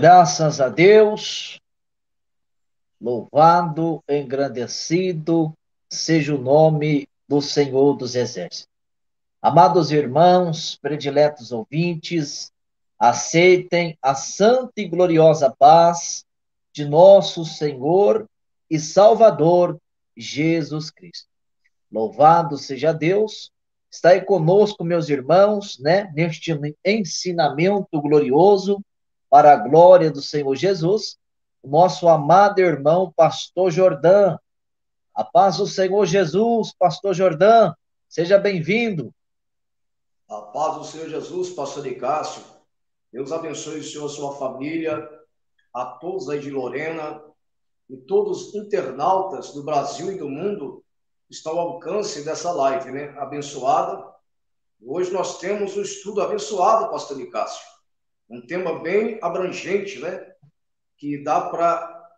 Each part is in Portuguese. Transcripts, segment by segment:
Graças a Deus, louvado, engrandecido seja o nome do Senhor dos Exércitos. Amados irmãos, prediletos ouvintes, aceitem a santa e gloriosa paz de nosso Senhor e Salvador Jesus Cristo. Louvado seja Deus, está aí conosco, meus irmãos, né, neste ensinamento glorioso para a glória do Senhor Jesus, o nosso amado irmão, pastor Jordão. A paz do Senhor Jesus, pastor Jordão, seja bem-vindo. A paz do Senhor Jesus, pastor Nicásio. Deus abençoe o senhor, a sua família, a todos aí de Lorena e todos os internautas do Brasil e do mundo que estão ao alcance dessa live, né? Abençoada. Hoje nós temos um estudo abençoado, pastor Nicásio. Um tema bem abrangente, né? Que dá para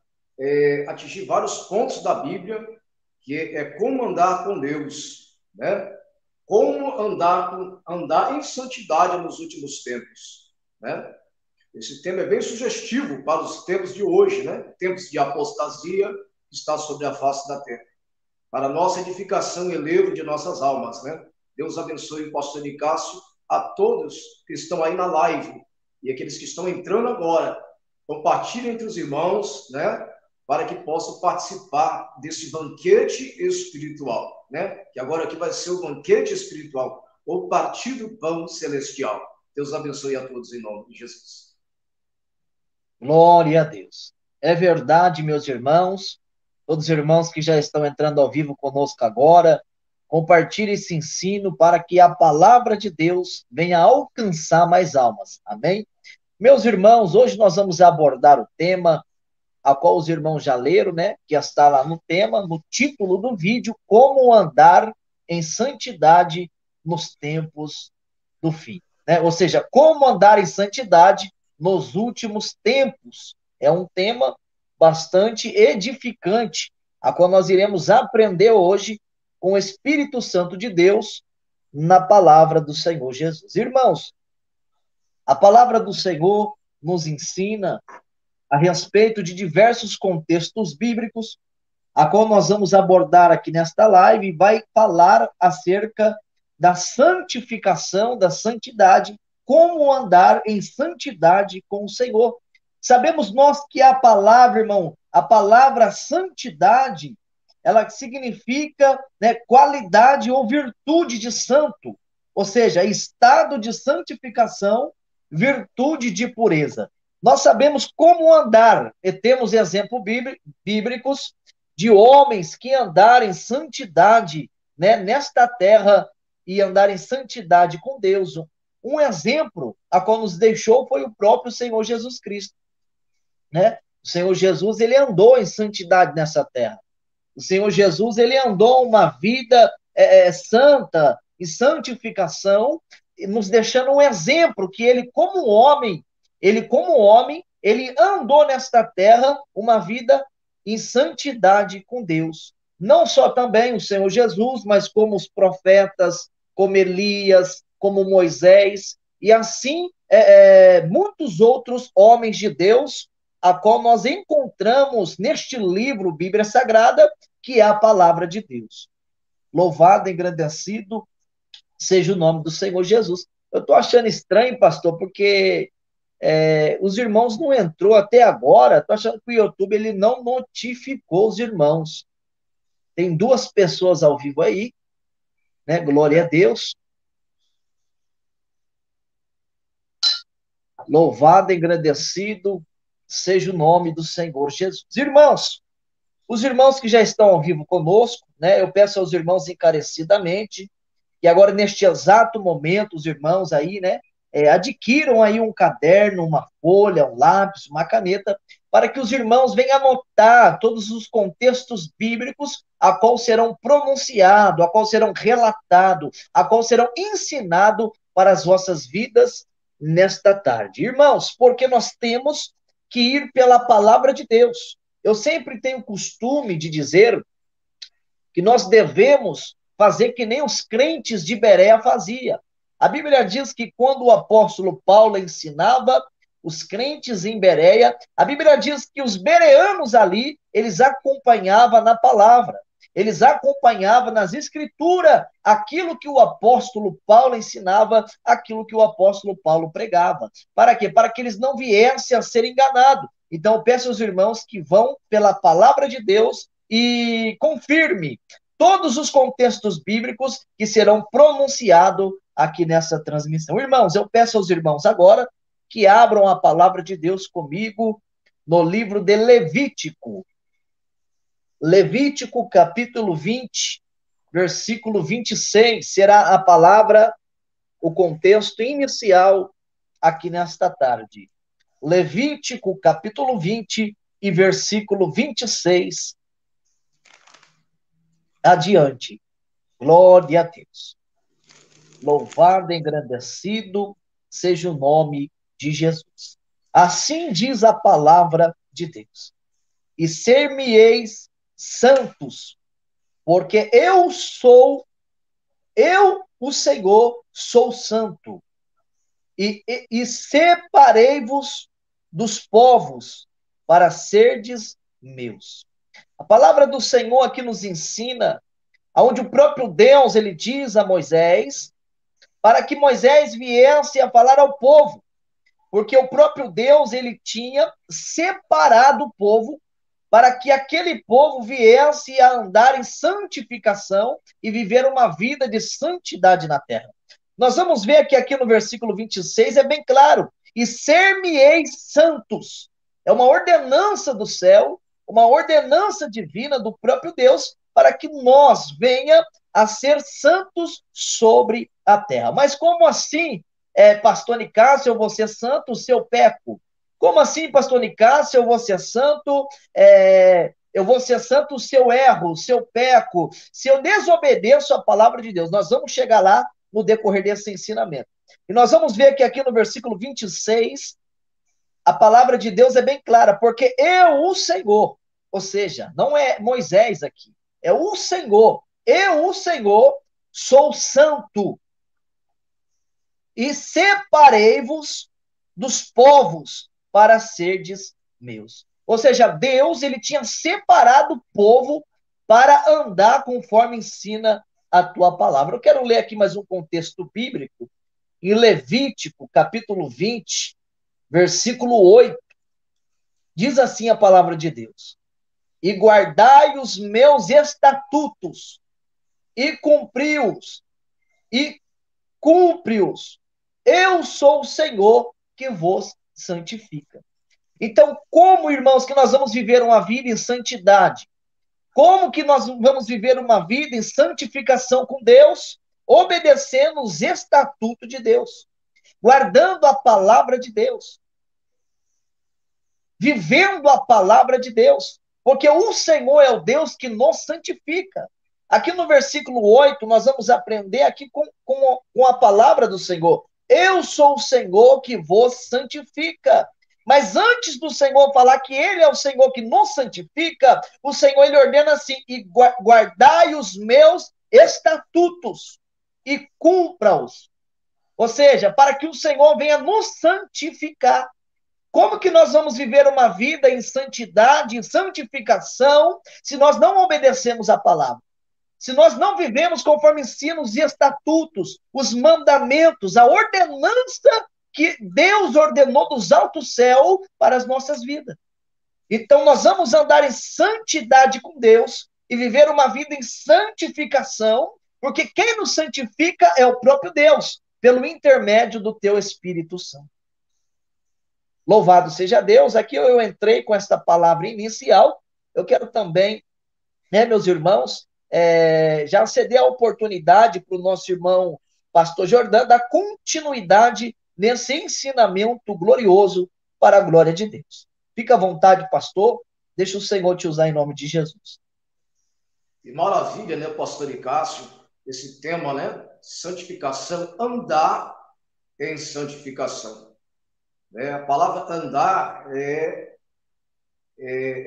atingir vários pontos da Bíblia, que é como andar com Deus, né? Como andar em santidade nos últimos tempos, né? Esse tema é bem sugestivo para os tempos de hoje, né? Tempos de apostasia que está sobre a face da terra. Para nossa edificação e elevo de nossas almas, né? Deus abençoe o pastor Nicásio, a todos que estão aí na live e aqueles que estão entrando agora. Compartilhe entre os irmãos, né? Para que possam participar desse banquete espiritual, né? Que agora aqui vai ser o banquete espiritual, o partir do pão celestial. Deus abençoe a todos em nome de Jesus. Glória a Deus. É verdade, meus irmãos, todos os irmãos que já estão entrando ao vivo conosco agora, compartilhe esse ensino para que a palavra de Deus venha alcançar mais almas. Amém? Meus irmãos, hoje nós vamos abordar o tema a qual os irmãos já leram, né? Que está lá no tema, no título do vídeo, Como Andar em Santidade nos Tempos do Fim. Né? Ou seja, como andar em santidade nos últimos tempos. É um tema bastante edificante, a qual nós iremos aprender hoje com o Espírito Santo de Deus na palavra do Senhor Jesus. Irmãos, a palavra do Senhor nos ensina a respeito de diversos contextos bíblicos, a qual nós vamos abordar aqui nesta live, e vai falar acerca da santificação, da santidade, como andar em santidade com o Senhor. Sabemos nós que a palavra, irmão, a palavra santidade, ela significa, né, qualidade ou virtude de santo, ou seja, estado de santificação, virtude de pureza. Nós sabemos como andar, e temos exemplos bíblicos de homens que andaram em santidade, né, nesta terra e andaram em santidade com Deus. Um exemplo a qual nos deixou foi o próprio Senhor Jesus Cristo, né? O Senhor Jesus, ele andou em santidade nessa terra. O Senhor Jesus, ele andou uma vida santa e santificação, nos deixando um exemplo que ele andou nesta terra uma vida em santidade com Deus. Não só também o Senhor Jesus, mas como os profetas, como Elias, como Moisés, e assim muitos outros homens de Deus, a qual nós encontramos neste livro, Bíblia Sagrada, que é a palavra de Deus. Louvado, engrandecido seja o nome do Senhor Jesus. Eu estou achando estranho, pastor, porque os irmãos não entrou até agora. Estou achando que o YouTube ele não notificou os irmãos. Tem duas pessoas ao vivo aí, né? Glória a Deus. Louvado, engrandecido seja o nome do Senhor Jesus. Irmãos, os irmãos que já estão ao vivo conosco, né? Eu peço aos irmãos encarecidamente e agora, neste exato momento, os irmãos aí, né, adquiram aí um caderno, uma folha, um lápis, uma caneta, para que os irmãos venham anotar todos os contextos bíblicos a qual serão pronunciados, a qual serão relatados, a qual serão ensinados para as vossas vidas nesta tarde. Irmãos, porque nós temos que ir pela palavra de Deus. Eu sempre tenho costume de dizer que nós devemos fazer que nem os crentes de Berea fazia. A Bíblia diz que quando o apóstolo Paulo ensinava, os crentes em Bereia, a Bíblia diz que os bereanos ali, eles acompanhavam na palavra, eles acompanhavam nas escrituras aquilo que o apóstolo Paulo ensinava, aquilo que o apóstolo Paulo pregava. Para quê? Para que eles não viessem a ser enganados. Então, eu peço aos irmãos que vão pela palavra de Deus e confirme todos os contextos bíblicos que serão pronunciados aqui nessa transmissão. Irmãos, eu peço aos irmãos agora que abram a palavra de Deus comigo no livro de Levítico. Levítico, capítulo 20, versículo 26, será a palavra, o contexto inicial aqui nesta tarde. Levítico, capítulo 20 e versículo 26 adiante. Glória a Deus. Louvado e engrandecido seja o nome de Jesus. Assim diz a palavra de Deus. E ser-me-eis santos, porque eu, o Senhor, sou santo. E separei-vos dos povos para serdes meus. A palavra do Senhor aqui nos ensina, aonde o próprio Deus, ele diz a Moisés, para que Moisés viesse a falar ao povo, porque o próprio Deus, ele tinha separado o povo para que aquele povo viesse a andar em santificação e viver uma vida de santidade na terra. Nós vamos ver que aqui no versículo 26 é bem claro, e ser-me-eis santos. É uma ordenança do céu, uma ordenança divina do próprio Deus, para que nós venha a ser santos sobre a terra. Mas como assim, pastor Nicásio, eu vou ser santo se eu peco? Como assim, pastor Nicásio, eu vou ser santo, eu vou ser santo se eu erro, se eu peco, se eu desobedeço a palavra de Deus? Nós vamos chegar lá no decorrer desse ensinamento. E nós vamos ver que aqui no versículo 26, a palavra de Deus é bem clara, porque eu, o Senhor, ou seja, não é Moisés aqui, é o Senhor, eu, o Senhor, sou santo, e separei-vos dos povos para serdes meus. Ou seja, Deus, ele tinha separado o povo para andar conforme ensina a tua palavra. Eu quero ler aqui mais um contexto bíblico, em Levítico, capítulo 20, versículo 8. Diz assim a palavra de Deus: e guardai os meus estatutos, e cumpri-os, e cumpre-os. Eu sou o Senhor que vos santifica. Então, como, irmãos, que nós vamos viver uma vida em santidade? Como que nós vamos viver uma vida em santificação com Deus? Obedecendo os estatutos de Deus, guardando a palavra de Deus, vivendo a palavra de Deus, porque o Senhor é o Deus que nos santifica. Aqui no versículo 8, nós vamos aprender aqui com a palavra do Senhor. Eu sou o Senhor que vos santifica. Mas antes do Senhor falar que Ele é o Senhor que nos santifica, o Senhor, Ele ordena assim, e guardai os meus estatutos, e cumpra-os. Ou seja, para que o Senhor venha nos santificar. Como que nós vamos viver uma vida em santidade, em santificação, se nós não obedecemos a palavra? Se nós não vivemos conforme ensinos e estatutos, os mandamentos, a ordenança que Deus ordenou dos altos céus para as nossas vidas. Então, nós vamos andar em santidade com Deus e viver uma vida em santificação, porque quem nos santifica é o próprio Deus, pelo intermédio do teu Espírito Santo. Louvado seja Deus. Aqui eu entrei com esta palavra inicial. Eu quero também, meus irmãos, já ceder a oportunidade para o nosso irmão pastor Jordão dar continuidade nesse ensinamento glorioso para a glória de Deus. Fica à vontade, pastor. Deixa o Senhor te usar em nome de Jesus. Que maravilha, né, pastor Nicásio? Esse tema, né? Santificação, andar em santificação. A palavra andar é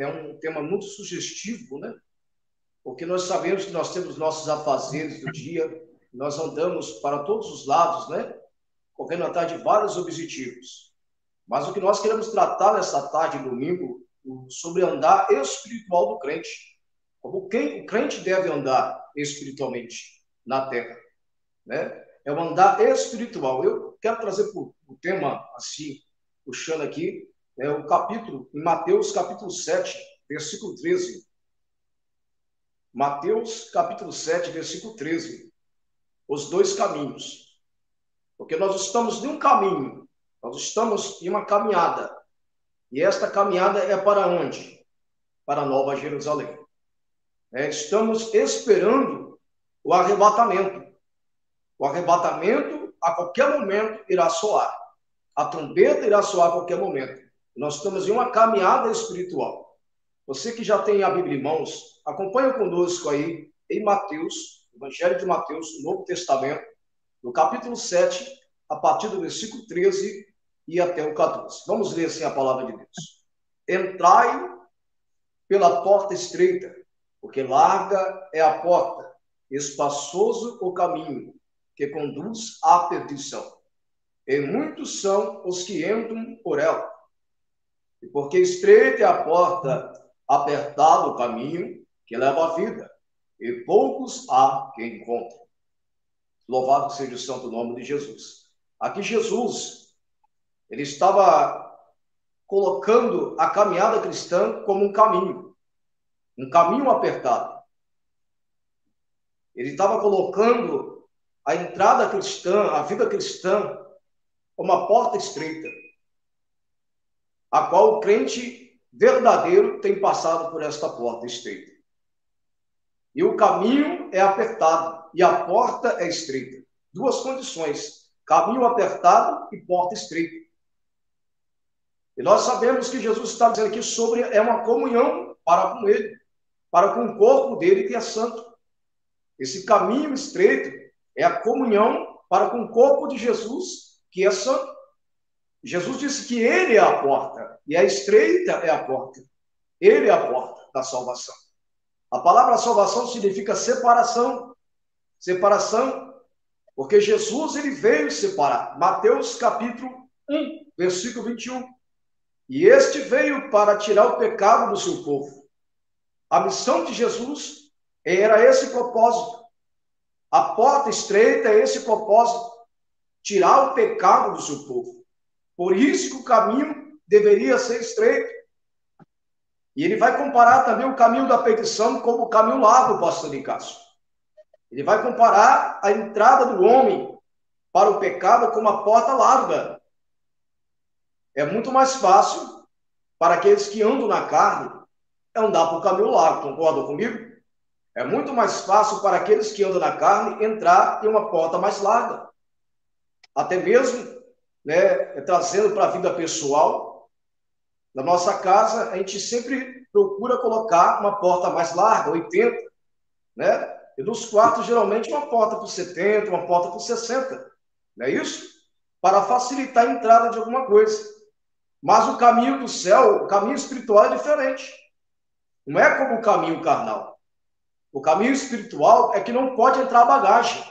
um tema muito sugestivo, né? Porque nós sabemos que nós temos nossos afazeres do dia, nós andamos para todos os lados, né? Correndo atrás de vários objetivos. Mas o que nós queremos tratar nessa tarde, domingo, sobre andar espiritual do crente. Como quem o crente deve andar espiritualmente na terra, né? É o andar espiritual. Eu quero trazer o tema, assim, puxando aqui, o capítulo, em Mateus, capítulo 7, versículo 13. Mateus, capítulo 7, versículo 13. Os dois caminhos. Porque nós estamos em um caminho, nós estamos em uma caminhada. E esta caminhada é para onde? Para a Nova Jerusalém. Estamos esperando o arrebatamento. O arrebatamento, a qualquer momento, irá soar. A trombeta irá soar a qualquer momento. Nós estamos em uma caminhada espiritual. Você que já tem a Bíblia em mãos, acompanha conosco aí em Mateus, Evangelho de Mateus, no Novo Testamento, no capítulo 7, a partir do versículo 13 e até o 14. Vamos ler assim a palavra de Deus. Entrai pela porta estreita, porque larga é a porta, espaçoso o caminho que conduz à perdição. E muitos são os que entram por ela. E porque estreita é a porta, apertado o caminho que leva à vida, e poucos há que encontrem. Louvado seja o santo nome de Jesus. Aqui Jesus, ele estava colocando a caminhada cristã como um caminho apertado. Ele estava colocando a entrada cristã, a vida cristã, como uma porta estreita, a qual o crente verdadeiro tem passado por esta porta estreita. E o caminho é apertado e a porta é estreita. Duas condições: caminho apertado e porta estreita. E nós sabemos que Jesus está dizendo aqui sobre uma comunhão para com ele, para com o corpo dele que é santo. Esse caminho estreito é a comunhão para com o corpo de Jesus que é santo. Jesus disse que ele é a porta e a estreita é a porta. Ele é a porta da salvação. A palavra salvação significa separação. Separação, porque Jesus ele veio separar. Mateus capítulo 1, versículo 21. E este veio para tirar o pecado do seu povo. A missão de Jesus era esse propósito. A porta estreita é esse propósito, tirar o pecado do seu povo. Por isso que o caminho deveria ser estreito. E ele vai comparar também o caminho da perdição como o caminho largo, pastor Nicásio. Ele vai comparar a entrada do homem para o pecado como a porta larga. É muito mais fácil para aqueles que andam na carne andar por caminho largo, concordam comigo? É muito mais fácil para aqueles que andam na carne entrar em uma porta mais larga. Até mesmo, trazendo para a vida pessoal, na nossa casa, a gente sempre procura colocar uma porta mais larga, 80, né? E nos quartos, geralmente, uma porta por 70, uma porta por 60. Não é isso? Para facilitar a entrada de alguma coisa. Mas o caminho do céu, o caminho espiritual é diferente. Não é como o caminho carnal. O caminho espiritual é que não pode entrar bagagem.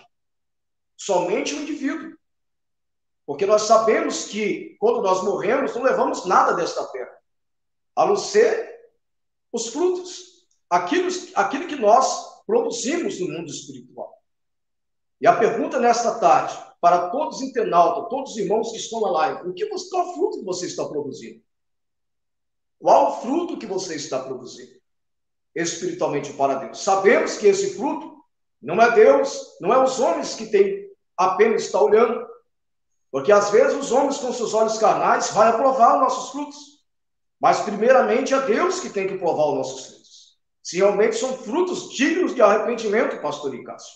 Somente o indivíduo. Porque nós sabemos que, quando nós morremos, não levamos nada desta terra. A não ser os frutos. Aquilo que nós produzimos no mundo espiritual. E a pergunta nesta tarde, para todos os internautas, todos os irmãos que estão na live, qual fruto que você está produzindo? Qual fruto que você está produzindo? Espiritualmente para Deus. Sabemos que esse fruto não é Deus, não é os homens que têm apenas estar olhando. Porque às vezes os homens com seus olhos carnais vão aprovar os nossos frutos. Mas primeiramente é Deus que tem que provar os nossos frutos. Se realmente são frutos dignos de arrependimento, pastor Nicásio.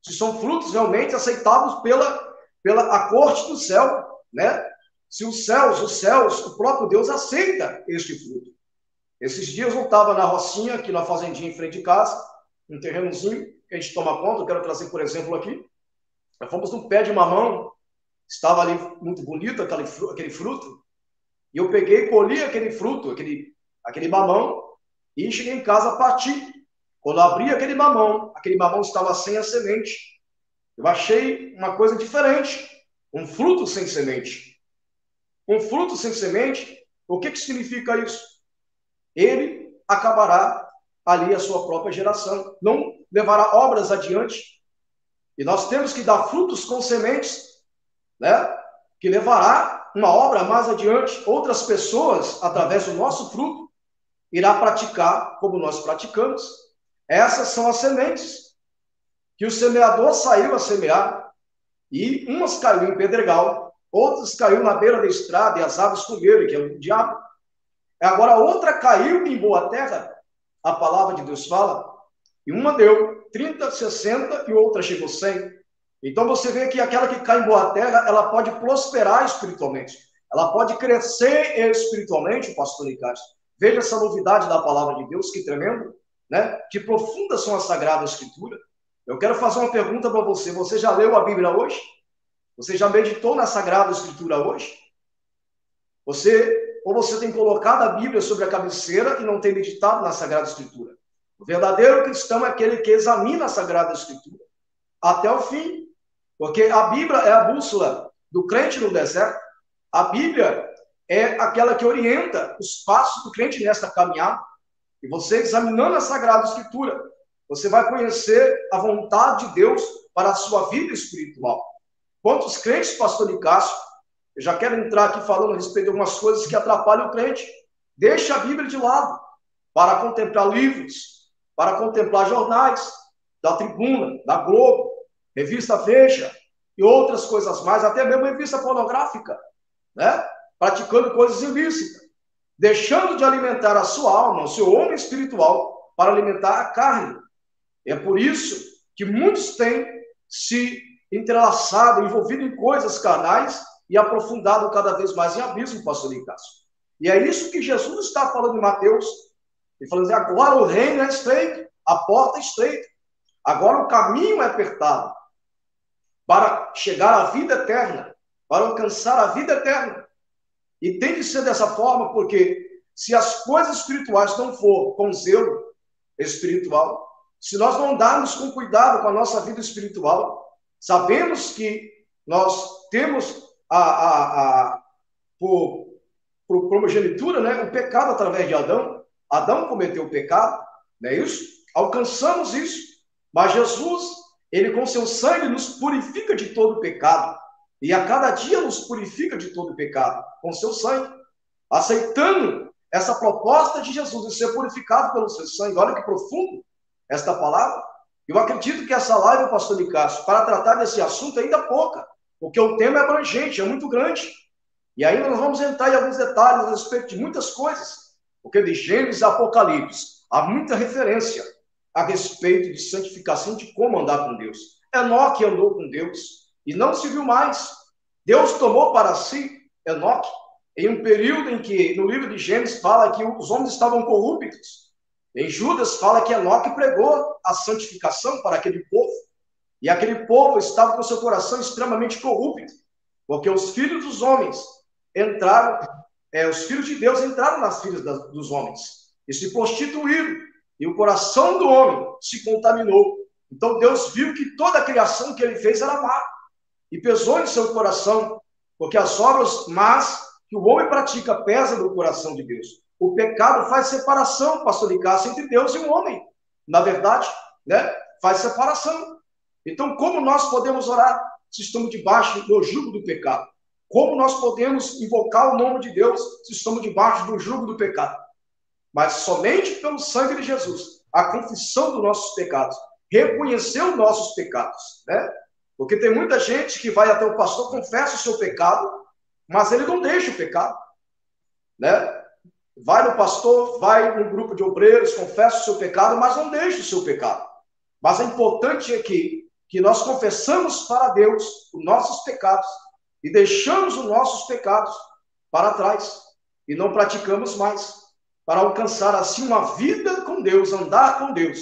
Se são frutos realmente aceitáveis pela corte do céu, né? Se os céus, o próprio Deus aceita este fruto. Esses dias eu estava na rocinha, aqui na fazendinha em frente de casa, um terrenozinho que a gente toma conta. Eu quero trazer, por exemplo, aqui. Nós fomos num pé de mamão, estava ali muito bonito aquele fruto, e eu peguei, colhi aquele fruto, aquele mamão, e cheguei em casa a partir. Quando eu abri aquele mamão estava sem a semente. Eu achei uma coisa diferente, um fruto sem semente. Um fruto sem semente, o que significa isso? Ele acabará ali a sua própria geração, não levará obras adiante. E nós temos que dar frutos com sementes, né? Que levará uma obra mais adiante. Outras pessoas, através do nosso fruto, irá praticar como nós praticamos. Essas são as sementes que o semeador saiu a semear, e umas caiu em pedregal, outras caiu na beira da estrada e as aves comeram, que é o diabo. Agora outra caiu em boa terra, a palavra de Deus fala, e uma deu 30, 60 e outra chegou 100. Então você vê que aquela que cai em boa terra, ela pode prosperar espiritualmente, ela pode crescer espiritualmente, pastor Nicásio. Veja essa novidade da palavra de Deus, que tremendo, né? Que profundas são as Sagradas Escrituras. Eu quero fazer uma pergunta para você. Você já leu a Bíblia hoje? Você já meditou na Sagrada Escritura hoje? Ou você tem colocado a Bíblia sobre a cabeceira e não tem meditado na Sagrada Escritura? O verdadeiro cristão é aquele que examina a Sagrada Escritura até o fim, porque a Bíblia é a bússola do crente no deserto. A Bíblia é aquela que orienta os passos do crente nesta caminhada. E você, examinando a Sagrada Escritura, você vai conhecer a vontade de Deus para a sua vida espiritual. Quantos crentes, pastor Nicásio, eu já quero entrar aqui falando a respeito de algumas coisas que atrapalham o crente. Deixa a Bíblia de lado para contemplar livros, para contemplar jornais, da Tribuna, da Globo, revista Veja e outras coisas mais, até mesmo revista pornográfica, né? Praticando coisas ilícitas, deixando de alimentar a sua alma, o seu homem espiritual, para alimentar a carne. É por isso que muitos têm se entrelaçado, envolvido em coisas carnais e aprofundado cada vez mais em abismo, pastor Nicásio. E é isso que Jesus está falando em Mateus. Ele falando assim, agora o reino é estreito, a porta é estreita. Agora o caminho é apertado para chegar à vida eterna, para alcançar a vida eterna. E tem que ser dessa forma, porque se as coisas espirituais não for com zelo espiritual, se nós não darmos com cuidado com a nossa vida espiritual, sabemos que nós temos por primogenitura, né, o pecado através de Adão. Adão cometeu o pecado, não é isso? Alcançamos isso. Mas Jesus, ele com seu sangue nos purifica de todo pecado. E a cada dia nos purifica de todo pecado, com seu sangue. Aceitando essa proposta de Jesus de ser purificado pelo seu sangue. Olha que profundo esta palavra. Eu acredito que essa live, pastor Nicásio, para tratar desse assunto ainda pouca, porque o tema é abrangente, é muito grande. E ainda nós vamos entrar em alguns detalhes a respeito de muitas coisas, porque de Gênesis a Apocalipse há muita referência a respeito de santificação, de como andar com Deus. Enoque andou com Deus e não se viu mais. Deus tomou para si Enoque em um período em que, no livro de Gênesis, fala que os homens estavam corruptos. Em Judas, fala que Enoque pregou a santificação para aquele povo. E aquele povo estava com seu coração extremamente corrupto, porque os filhos dos homens entraram, os filhos de Deus entraram nas filhas dos homens e se prostituíram. E o coração do homem se contaminou. Então Deus viu que toda a criação que ele fez era má. E pesou em seu coração, porque as obras más que o homem pratica pesam no coração de Deus. O pecado faz separação, pastor Nicásio, entre Deus e o homem. Na verdade, né? Faz separação. Então, como nós podemos orar se estamos debaixo do jugo do pecado? Como nós podemos invocar o nome de Deus se estamos debaixo do jugo do pecado? Mas somente pelo sangue de Jesus, a confissão dos nossos pecados, reconhecer os nossos pecados, né? Porque tem muita gente que vai até o pastor, confessa o seu pecado, mas ele não deixa o pecado, né? Vai no pastor, vai no grupo de obreiros, confessa o seu pecado, mas não deixa o seu pecado. Mas é importante aqui que nós confessamos para Deus os nossos pecados e deixamos os nossos pecados para trás e não praticamos mais, para alcançar assim uma vida com Deus, andar com Deus.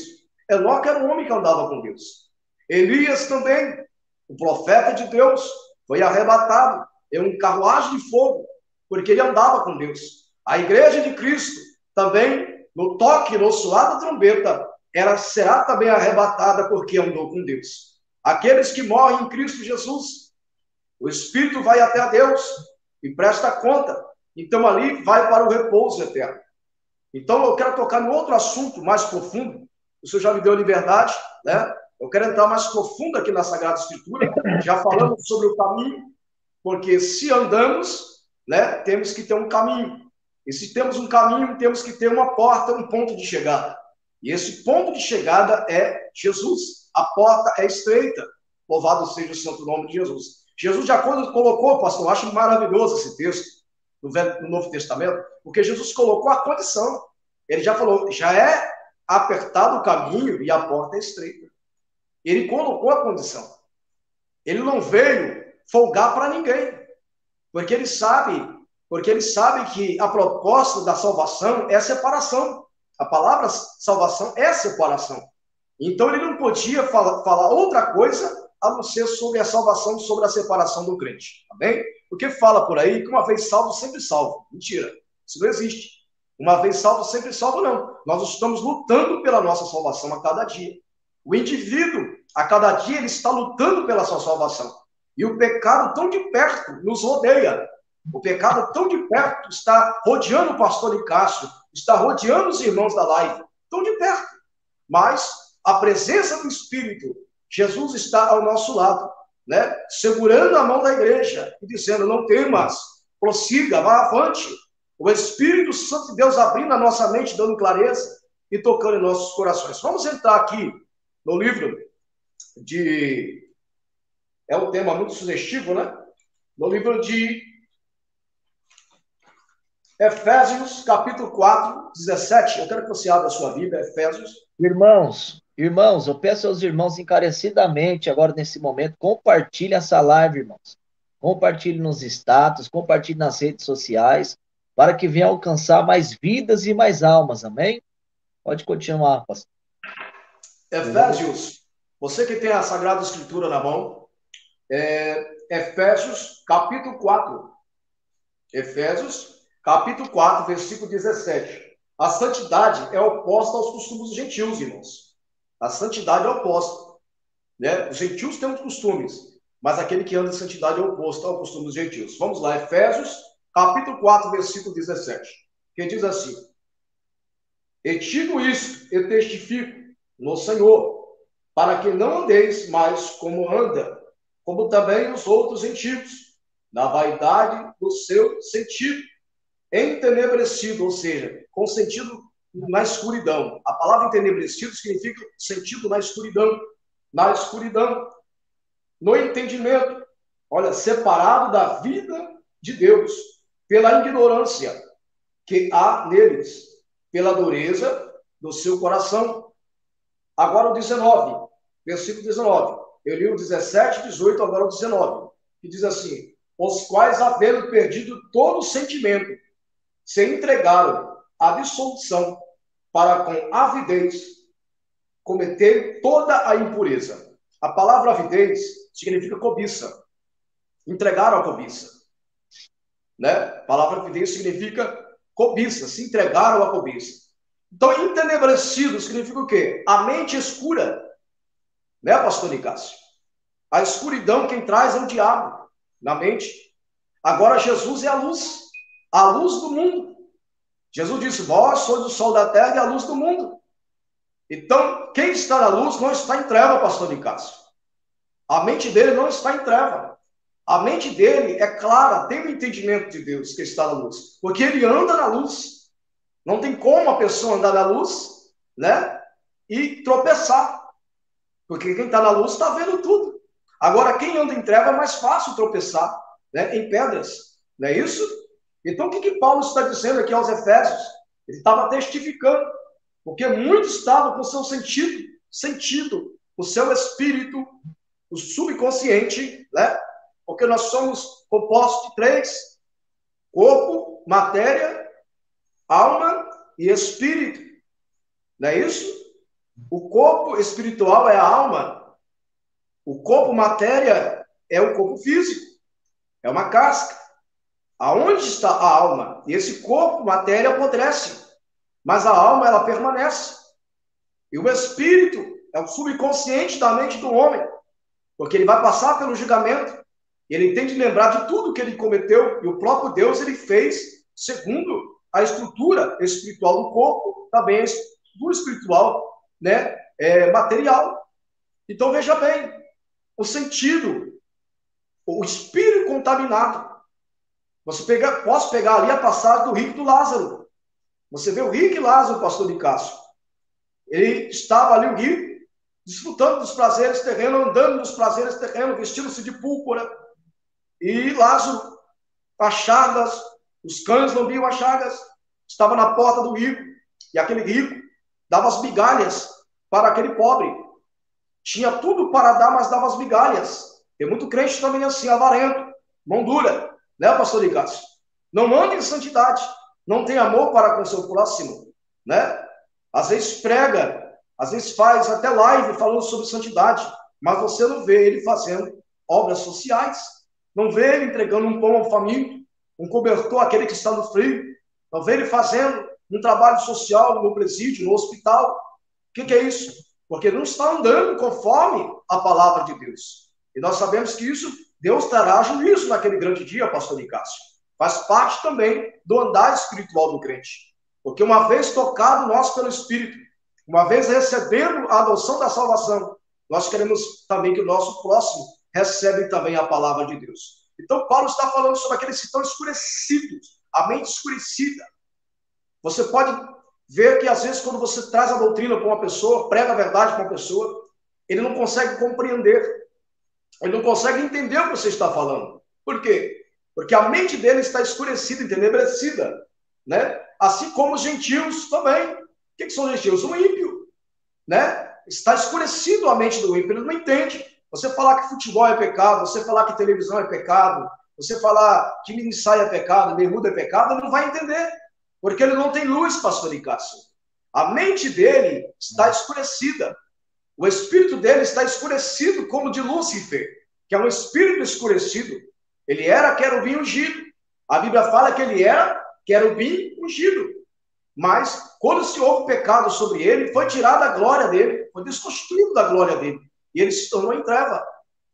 Enoque era um homem que andava com Deus. Elias também, o profeta de Deus, foi arrebatado em um carruagem de fogo, porque ele andava com Deus. A igreja de Cristo também, no toque, no soar da trombeta, será também arrebatada porque andou com Deus. Aqueles que morrem em Cristo Jesus, o Espírito vai até a Deus, e presta conta. Então, ali vai para o repouso eterno. Então, eu quero tocar em outro assunto mais profundo. O senhor já me deu liberdade, né? Eu quero entrar mais profundo aqui na Sagrada Escritura. Já falamos sobre o caminho, porque se andamos, né, temos que ter um caminho. E se temos um caminho, temos que ter uma porta, um ponto de chegada. E esse ponto de chegada é Jesus. A porta é estreita. Louvado seja o santo nome de Jesus. Jesus já quando colocou, pastor, eu acho maravilhoso esse texto no Novo Testamento, porque Jesus colocou a condição. Ele já falou, já é apertado o caminho e a porta é estreita. Ele colocou a condição. Ele não veio folgar para ninguém, porque ele sabe que a proposta da salvação é a separação. A palavra salvação é separação. Então ele não podia falar outra coisa a não ser sobre a salvação, sobre a separação do crente. Tá bem? Porque fala por aí que uma vez salvo, sempre salvo. Mentira. Isso não existe. Uma vez salvo, sempre salvo, não. Nós estamos lutando pela nossa salvação a cada dia. O indivíduo, a cada dia, ele está lutando pela sua salvação. E o pecado tão de perto nos rodeia. O pecado tão de perto está rodeando o pastor Nicásio, está rodeando os irmãos da live, tão de perto. Mas a presença do Espírito, Jesus está ao nosso lado, né? Segurando a mão da igreja e dizendo, não temas, prossiga, vá avante. O Espírito Santo de Deus abrindo a nossa mente, dando clareza e tocando em nossos corações. Vamos entrar aqui no livro de... É um tema muito sugestivo, né? No livro de Efésios, capítulo 4, 17. Eu quero que você abra a sua Bíblia, Efésios. Irmãos, eu peço aos irmãos encarecidamente, agora nesse momento, compartilhe essa live, irmãos. Compartilhe nos status, compartilhe nas redes sociais, para que venha alcançar mais vidas e mais almas, amém? Pode continuar, pastor. Efésios, você que tem a Sagrada Escritura na mão, Efésios, capítulo 4. Efésios, capítulo 4, versículo 17. A santidade é oposta aos costumes dos gentios, irmãos. A santidade é oposta, né? Os gentios têm os costumes, mas aquele que anda em santidade é oposto ao costume dos gentios. Vamos lá, Efésios, capítulo 4, versículo 17. Que diz assim: E digo isto, eu testifico no Senhor, para que não andeis mais como anda, como também os outros gentios, na vaidade do seu sentido, entenebrecido, ou seja, com sentido na escuridão. A palavra entenebrecido significa sentido na escuridão, no entendimento, olha, separado da vida de Deus, pela ignorância que há neles, pela dureza do seu coração. Agora o 19, versículo 19. Eu li o 17, 18, agora o 19, que diz assim: os quais, havendo perdido todo o sentimento, se entregaram à dissolução, para com avidez cometer toda a impureza. A palavra avidez significa cobiça. Entregaram a cobiça, né? A palavra avidez significa cobiça, se entregaram à cobiça. Então, entenebrecido significa o quê? A mente escura, né, pastor Nicásio? A escuridão quem traz é o diabo na mente. Agora Jesus é a luz do mundo. Jesus disse, vós sois o sol da terra e a luz do mundo. Então, quem está na luz não está em treva, pastor Nicásio. A mente dele não está em treva. A mente dele é clara, tem o entendimento de Deus que está na luz. Porque ele anda na luz. Não tem como a pessoa andar na luz, né, e tropeçar. Porque quem está na luz está vendo tudo. Agora, quem anda em treva é mais fácil tropeçar, né, em pedras. Não é isso? Então, o que Paulo está dizendo aqui aos Efésios? Ele estava testificando, porque muitos estavam com o seu sentido, o seu espírito, o subconsciente, né? Porque nós somos compostos de três: corpo, matéria, alma e espírito. Não é isso? O corpo espiritual é a alma. O corpo matéria é o corpo físico. É uma casca. Aonde está a alma? E esse corpo, matéria, apodrece. Mas a alma, ela permanece. E o espírito é o subconsciente da mente do homem. Porque ele vai passar pelo julgamento. Ele tem de lembrar de tudo que ele cometeu, e o próprio Deus ele fez segundo a estrutura espiritual do corpo, também a estrutura espiritual, né, material. Então, veja bem, o sentido, o espírito contaminado. Posso pegar ali a passagem do rico e do Lázaro. Você vê o rico e Lázaro, pastor de Cássio. Ele estava ali, o rico, desfrutando dos prazeres terrenos, andando nos prazeres terrenos, vestindo-se de púrpura. E Lázaro, as chagas, os cães lambiam as chagas, estava na porta do rico. E aquele rico dava as migalhas para aquele pobre. Tinha tudo para dar, mas dava as migalhas. Tem muito crente também assim, avarento, mão dura, né, pastor Icácio? Não anda em santidade, não tem amor para com o seu próximo, né? Às vezes prega, às vezes faz até live falando sobre santidade, mas você não vê ele fazendo obras sociais, não vê ele entregando um pão ao faminto, um cobertor àquele que está no frio, não vê ele fazendo um trabalho social no presídio, no hospital. O que é isso? Porque não está andando conforme a palavra de Deus. E nós sabemos que isso, Deus trará juízo naquele grande dia, pastor Nicásio. Faz parte também do andar espiritual do crente. Porque uma vez tocado nós pelo Espírito, uma vez recebendo a adoção da salvação, nós queremos também que o nosso próximo receba também a palavra de Deus. Então, Paulo está falando sobre aqueles que estão escurecidos, a mente escurecida. Você pode ver que, às vezes, quando você traz a doutrina para uma pessoa, prega a verdade para uma pessoa, ele não consegue compreender. Ele não consegue entender o que você está falando. Por quê? Porque a mente dele está escurecida, entenebrecida, né? Assim como os gentios também. O que são gentios? Um ímpio, né? Está escurecido a mente do ímpio, ele não entende. Você falar que futebol é pecado, você falar que televisão é pecado, você falar que mini saia é pecado, bermuda é pecado, ele não vai entender. Porque ele não tem luz, pastor Icácio. A mente dele está escurecida. O espírito dele está escurecido como de Lúcifer, que é um espírito escurecido. Ele era querubim ungido. A Bíblia fala que ele era querubim ungido. Mas, quando se houve pecado sobre ele, foi tirada a glória dele, foi desconstruído da glória dele. E ele se tornou em treva.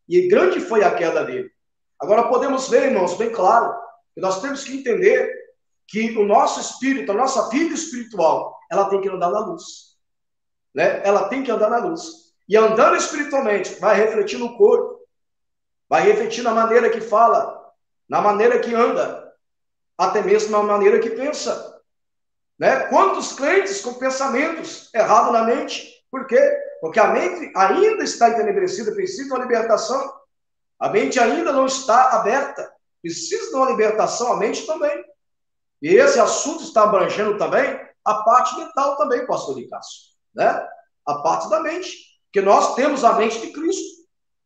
E grande foi a queda dele. Agora podemos ver, irmãos, bem claro, que nós temos que entender que o nosso espírito, a nossa vida espiritual, ela tem que andar na luz. Né? Ela tem que andar na luz. E andando espiritualmente, vai refletir no corpo, vai refletir na maneira que fala, na maneira que anda, até mesmo na maneira que pensa. Né? Quantos crentes com pensamentos errados na mente? Por quê? Porque a mente ainda está entenebrecida, precisa de uma libertação. A mente ainda não está aberta, precisa de uma libertação, a mente também. E esse assunto está abrangendo também a parte mental também, pastor Nicásio, né? A parte da mente, porque nós temos a mente de Cristo.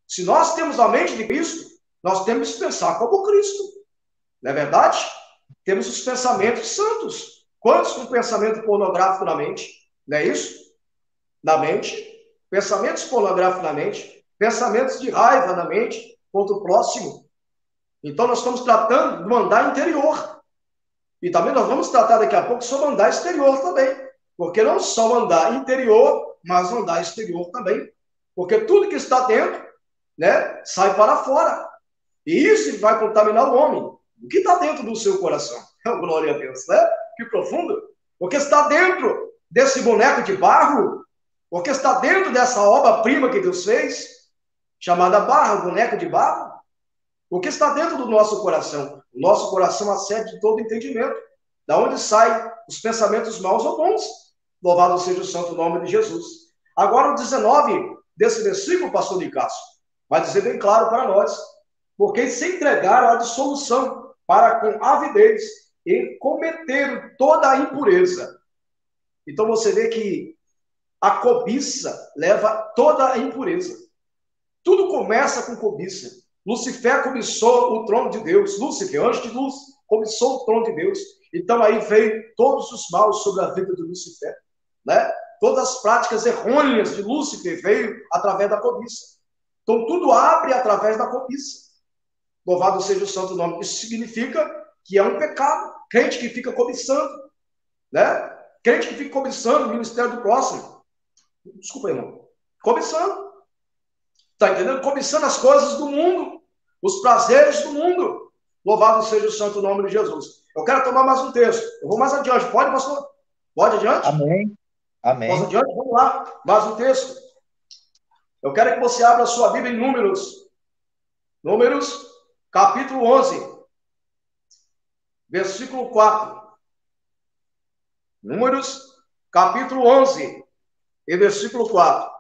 Se nós temos a mente de Cristo, nós temos que pensar como Cristo. Não é verdade? Temos os pensamentos santos. Quantos com pensamento pornográfico na mente? Não é isso? Na mente. Pensamentos pornográficos na mente. Pensamentos de raiva na mente contra o próximo. Então, nós estamos tratando do andar interior. E também nós vamos tratar daqui a pouco sobre andar exterior também. Porque não só andar interior, mas andar exterior também. Porque tudo que está dentro, né, sai para fora. E isso vai contaminar o homem. O que está dentro do seu coração? Glória a Deus, né? Que profundo. Porque está dentro desse boneco de barro, porque está dentro dessa obra-prima que Deus fez, chamada barro, boneco de barro. O que está dentro do nosso coração? O nosso coração é a sede de todo entendimento. Da onde saem os pensamentos maus ou bons? Louvado seja o santo nome de Jesus. Agora, o 19 desse versículo, pastor Nicásio, vai dizer bem claro para nós. Porque se entregaram à dissolução para com avidez e cometeram toda a impureza. Então, você vê que a cobiça leva toda a impureza. Tudo começa com cobiça. Lucifer cobiçou o trono de Deus. Lúcifer, anjo de luz, cobiçou o trono de Deus. Então aí veio todos os maus sobre a vida de Lucifer. Né? Todas as práticas errôneas de Lúcifer veio através da cobiça. Então tudo abre através da cobiça. Louvado seja o santo nome. Isso significa que é um pecado. Crente que fica cobiçando. Né? Crente que fica cobiçando o ministério do próximo. Desculpa, irmão. Cobiçando. Está entendendo? Cobiçando as coisas do mundo. os prazeres do mundo. Louvado seja o santo nome de Jesus. Eu quero tomar mais um texto. Eu vou mais adiante. Pode, pastor? Pode adiante? Amém. Posso Amém. adiante? Vamos lá. Mais um texto. Eu quero que você abra a sua Bíblia em Números. Números, capítulo 11, versículo 4. Números, capítulo 11, e versículo 4.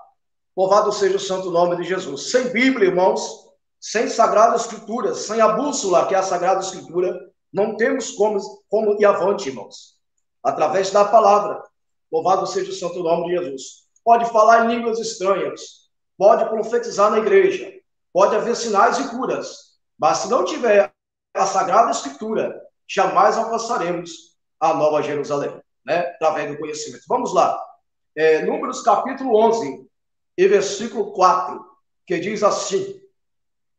Louvado seja o santo nome de Jesus. Sem Bíblia, irmãos, sem Sagrada Escritura, sem a bússola que é a Sagrada Escritura, não temos como ir avante, irmãos. Através da palavra. Louvado seja o santo nome de Jesus. Pode falar em línguas estranhas, pode profetizar na igreja, pode haver sinais e curas, mas se não tiver a Sagrada Escritura, jamais alcançaremos a Nova Jerusalém, né? Através do conhecimento. Vamos lá. Números capítulo 11, e versículo 4, que diz assim: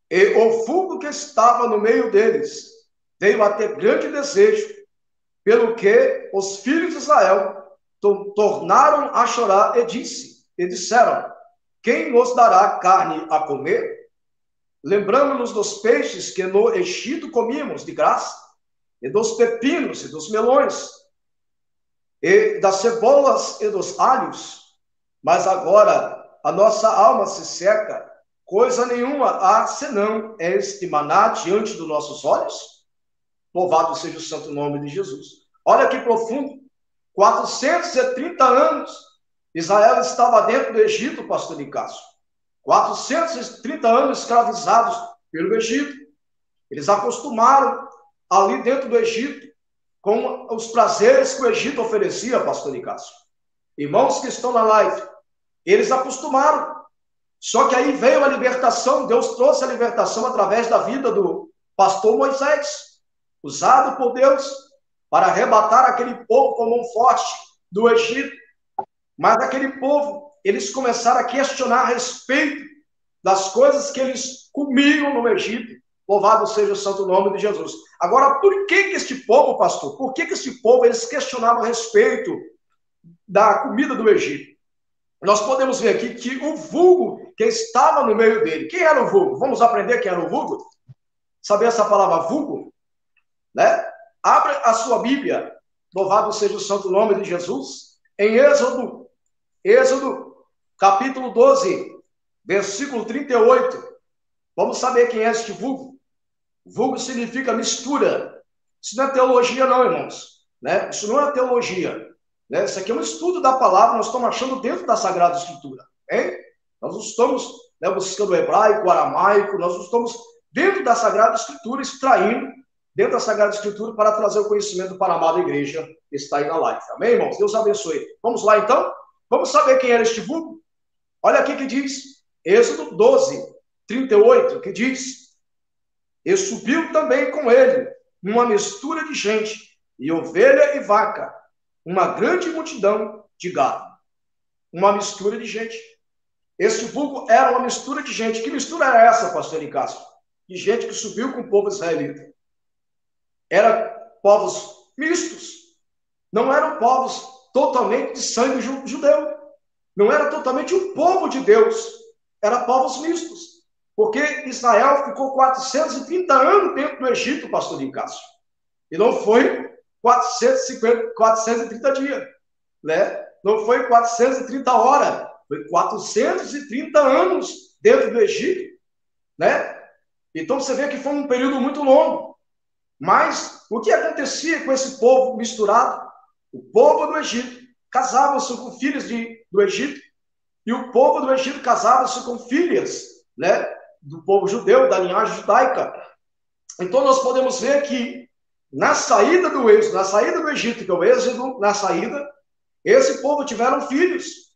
e o fogo que estava no meio deles veio a ter grande desejo, pelo que os filhos de Israel tornaram a chorar e disseram: quem nos dará carne a comer? Lembramos-nos dos peixes que no Egito comíamos de graça, e dos pepinos e dos melões, e das cebolas e dos alhos, mas agora a nossa alma se seca, coisa nenhuma há senão este maná diante dos nossos olhos. Louvado seja o santo nome de Jesus. Olha que profundo. 430 anos Israel estava dentro do Egito, pastor Nicásio. 430 anos escravizados pelo Egito. Eles acostumaram ali dentro do Egito com os prazeres que o Egito oferecia, pastor Nicásio. Irmãos que estão na live, eles acostumaram. Só que aí veio a libertação, Deus trouxe a libertação através da vida do pastor Moisés, usado por Deus para arrebatar aquele povo com mão forte do Egito. Mas aquele povo, eles começaram a questionar a respeito das coisas que eles comiam no Egito. Louvado seja o santo nome de Jesus. Agora, por que este povo, pastor, por que este povo, eles questionavam a respeito da comida do Egito? Nós podemos ver aqui que o vulgo que estava no meio dele. Quem era o vulgo? Vamos aprender quem era o vulgo? Saber essa palavra vulgo? Né? Abra a sua Bíblia, louvado seja o santo nome de Jesus, em Êxodo, capítulo 12, versículo 38. Vamos saber quem é este vulgo. Vulgo significa mistura. Isso não é teologia não, irmãos. Né? Isso não é teologia. Né? Isso aqui é um estudo da palavra, nós estamos achando dentro da Sagrada Escritura. Hein? Nós não estamos, né, buscando o hebraico, o aramaico, nós não estamos dentro da Sagrada Escritura, extraindo dentro da Sagrada Escritura para trazer o conhecimento para a amada igreja que está aí na live. Amém, irmãos? Deus abençoe. Vamos lá, então? Vamos saber quem era este vulgo? Olha aqui que diz, Êxodo 12, 38, que diz: e subiu também com ele uma mistura de gente, e ovelha e vaca, uma grande multidão de gado. Uma mistura de gente. Este vulgo era uma mistura de gente. Que mistura era essa, pastor Nicásio? De gente que subiu com o povo israelita. Eram povos mistos. Não eram povos totalmente de sangue judeu. Não era totalmente o povo de Deus. Eram povos mistos. Porque Israel ficou 430 anos dentro do Egito, pastor Nicásio. E não foi 430 dias. Né? Não foi 430 horas. Foi 430 anos dentro do Egito. Né? Então você vê que foi um período muito longo. Mas o que acontecia com esse povo misturado? O povo do Egito casava-se com filhos do Egito, e o povo do Egito casava-se com filhas, né, do povo judeu, da linhagem judaica. Então nós podemos ver que na saída do Êxodo, na saída do Egito, que é o Êxodo, na saída, esse povo tiveram filhos.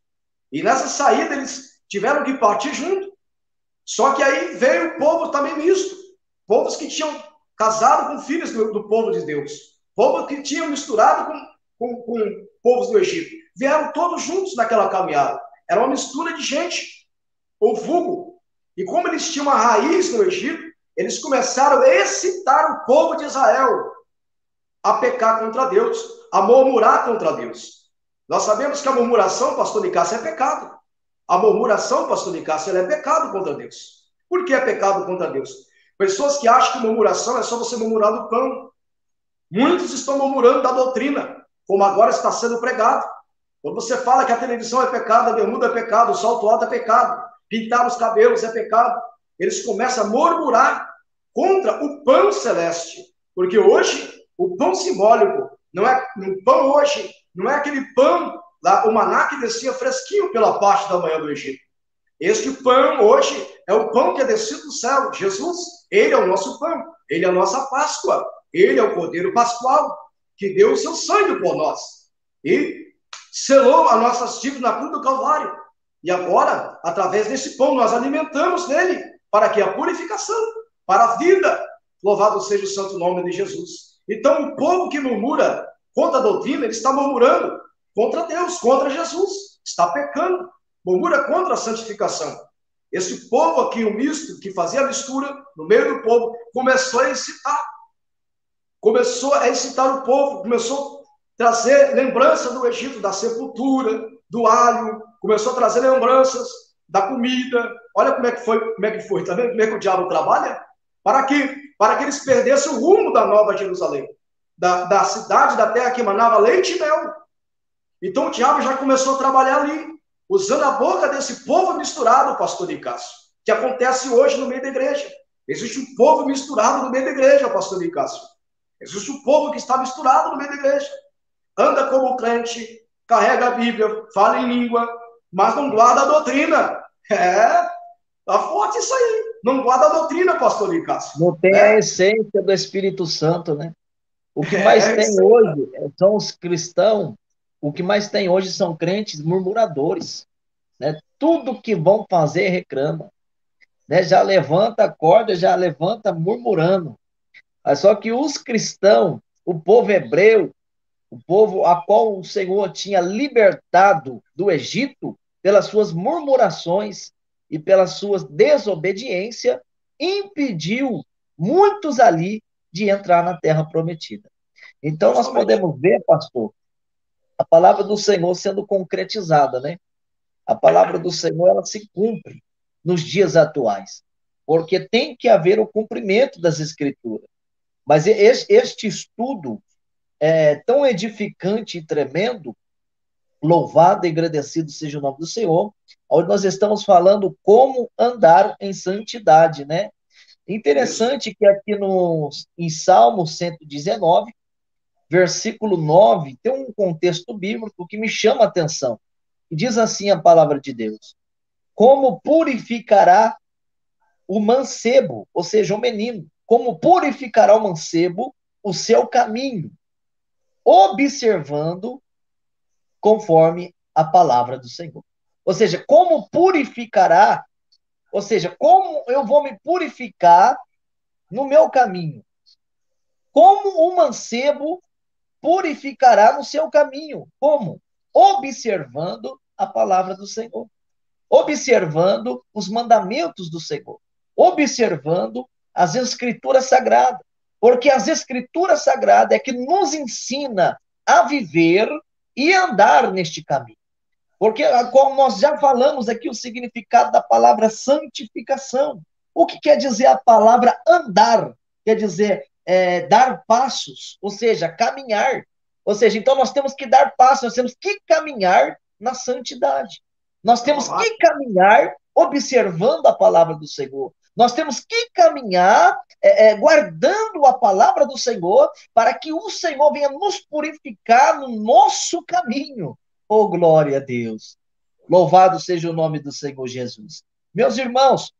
E nessa saída eles tiveram que partir junto. Só que aí veio o povo também misto. Povos que tinham casado com filhos do povo de Deus. Povos que tinham misturado com povos do Egito. Vieram todos juntos naquela caminhada. Era uma mistura de gente. O vulgo. E como eles tinham uma raiz no Egito, eles começaram a excitar o povo de Israel a pecar contra Deus, a murmurar contra Deus. Nós sabemos que a murmuração, pastor Nicásio, é pecado. A murmuração, pastor Nicásio, ela é pecado contra Deus. Por que é pecado contra Deus? Pessoas que acham que murmuração é só você murmurar do pão. Muitos estão murmurando da doutrina, como agora está sendo pregado. Quando você fala que a televisão é pecado, a bermuda é pecado, o salto alto é pecado, pintar os cabelos é pecado, eles começam a murmurar contra o pão celeste. Porque hoje, o pão simbólico, não é o pão hoje, não é aquele pão, lá, o maná que descia fresquinho pela parte da manhã do Egito. Este pão hoje é o pão que é descido do céu. Jesus, ele é o nosso pão, ele é a nossa Páscoa, ele é o Cordeiro Pascual, que deu o seu sangue por nós. E selou as nossas dívidas na cruz do Calvário. E agora, através desse pão, nós alimentamos nele, para que a purificação, para a vida. Louvado seja o santo nome de Jesus. Então, o povo que murmura contra a doutrina, ele está murmurando contra Deus, contra Jesus. Está pecando. Murmura contra a santificação. Esse povo aqui, o misto, que fazia a mistura no meio do povo, começou a incitar. Começou a incitar o povo, começou a trazer lembrança do Egito, da sepultura, do alho, começou a trazer lembranças da comida. Olha como é que foi, tá vendo como é que o diabo trabalha? Para que eles perdessem o rumo da Nova Jerusalém, da cidade, da terra que emanava leite e mel. Então o diabo já começou a trabalhar ali, usando a boca desse povo misturado, pastor Nicásio, que acontece hoje no meio da igreja. Existe um povo misturado no meio da igreja, pastor Nicásio. Existe um povo que está misturado no meio da igreja. Anda como crente, carrega a Bíblia, fala em língua, mas não guarda a doutrina. Tá forte isso aí. Não guarda a doutrina, pastor Nicásio. Não tem a essência do Espírito Santo, né? O que mais tem hoje são os cristãos, o que mais tem hoje são crentes murmuradores, né? Tudo que vão fazer reclama, né? Já levanta a corda, já levanta murmurando. Mas só que os cristãos, o povo hebreu, o povo a qual o Senhor tinha libertado do Egito, pelas suas murmurações e pelas suas desobediência, impediu muitos ali de entrar na terra prometida. Então, nós podemos ver, pastor, a palavra do Senhor sendo concretizada, né? A palavra do Senhor, ela se cumpre nos dias atuais, porque tem que haver o cumprimento das Escrituras. Mas este estudo é tão edificante e tremendo, louvado e agradecido seja o nome do Senhor, onde nós estamos falando como andar em santidade, né? Interessante que aqui em Salmo 119, versículo 9, tem um contexto bíblico que me chama a atenção. E diz assim a palavra de Deus: como purificará o mancebo, ou seja, o menino, como purificará o mancebo o seu caminho, observando conforme a palavra do Senhor. Ou seja, como purificará, ou seja, como eu vou me purificar no meu caminho? Como o mancebo purificará no seu caminho? Como? Observando a palavra do Senhor, observando os mandamentos do Senhor, observando as escrituras sagradas, porque as escrituras sagradas é que nos ensina a viver e andar neste caminho. Porque, como nós já falamos aqui, o significado da palavra santificação. O que quer dizer a palavra andar? Quer dizer dar passos, ou seja, caminhar. Ou seja, então nós temos que dar passos, nós temos que caminhar na santidade. Nós temos que caminhar observando a palavra do Senhor. Nós temos que caminhar guardando a palavra do Senhor para que o Senhor venha nos purificar no nosso caminho. Oh, glória a Deus. Louvado seja o nome do Senhor Jesus. Meus irmãos,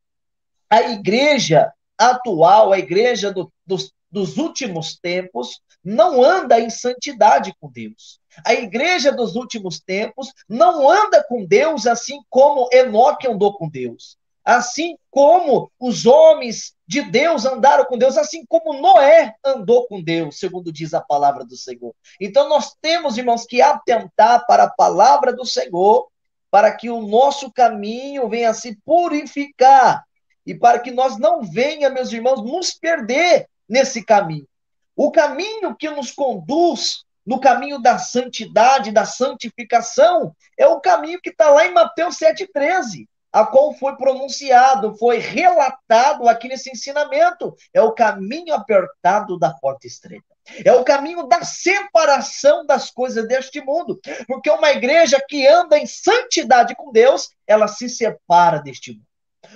a igreja atual, a igreja dos últimos tempos, não anda em santidade com Deus. A igreja dos últimos tempos não anda com Deus assim como Enoque andou com Deus. Assim como os homens de Deus andaram com Deus, assim como Noé andou com Deus, segundo diz a palavra do Senhor. Então nós temos, irmãos, que atentar para a palavra do Senhor, para que o nosso caminho venha se purificar e para que nós não venha, meus irmãos, nos perder nesse caminho. O caminho que nos conduz no caminho da santidade, da santificação, é o caminho que está lá em Mateus 7,13. a qual foi pronunciado, foi relatado aqui nesse ensinamento. É o caminho apertado da porta estreita. É o caminho da separação das coisas deste mundo. Porque uma igreja que anda em santidade com Deus, ela se separa deste mundo.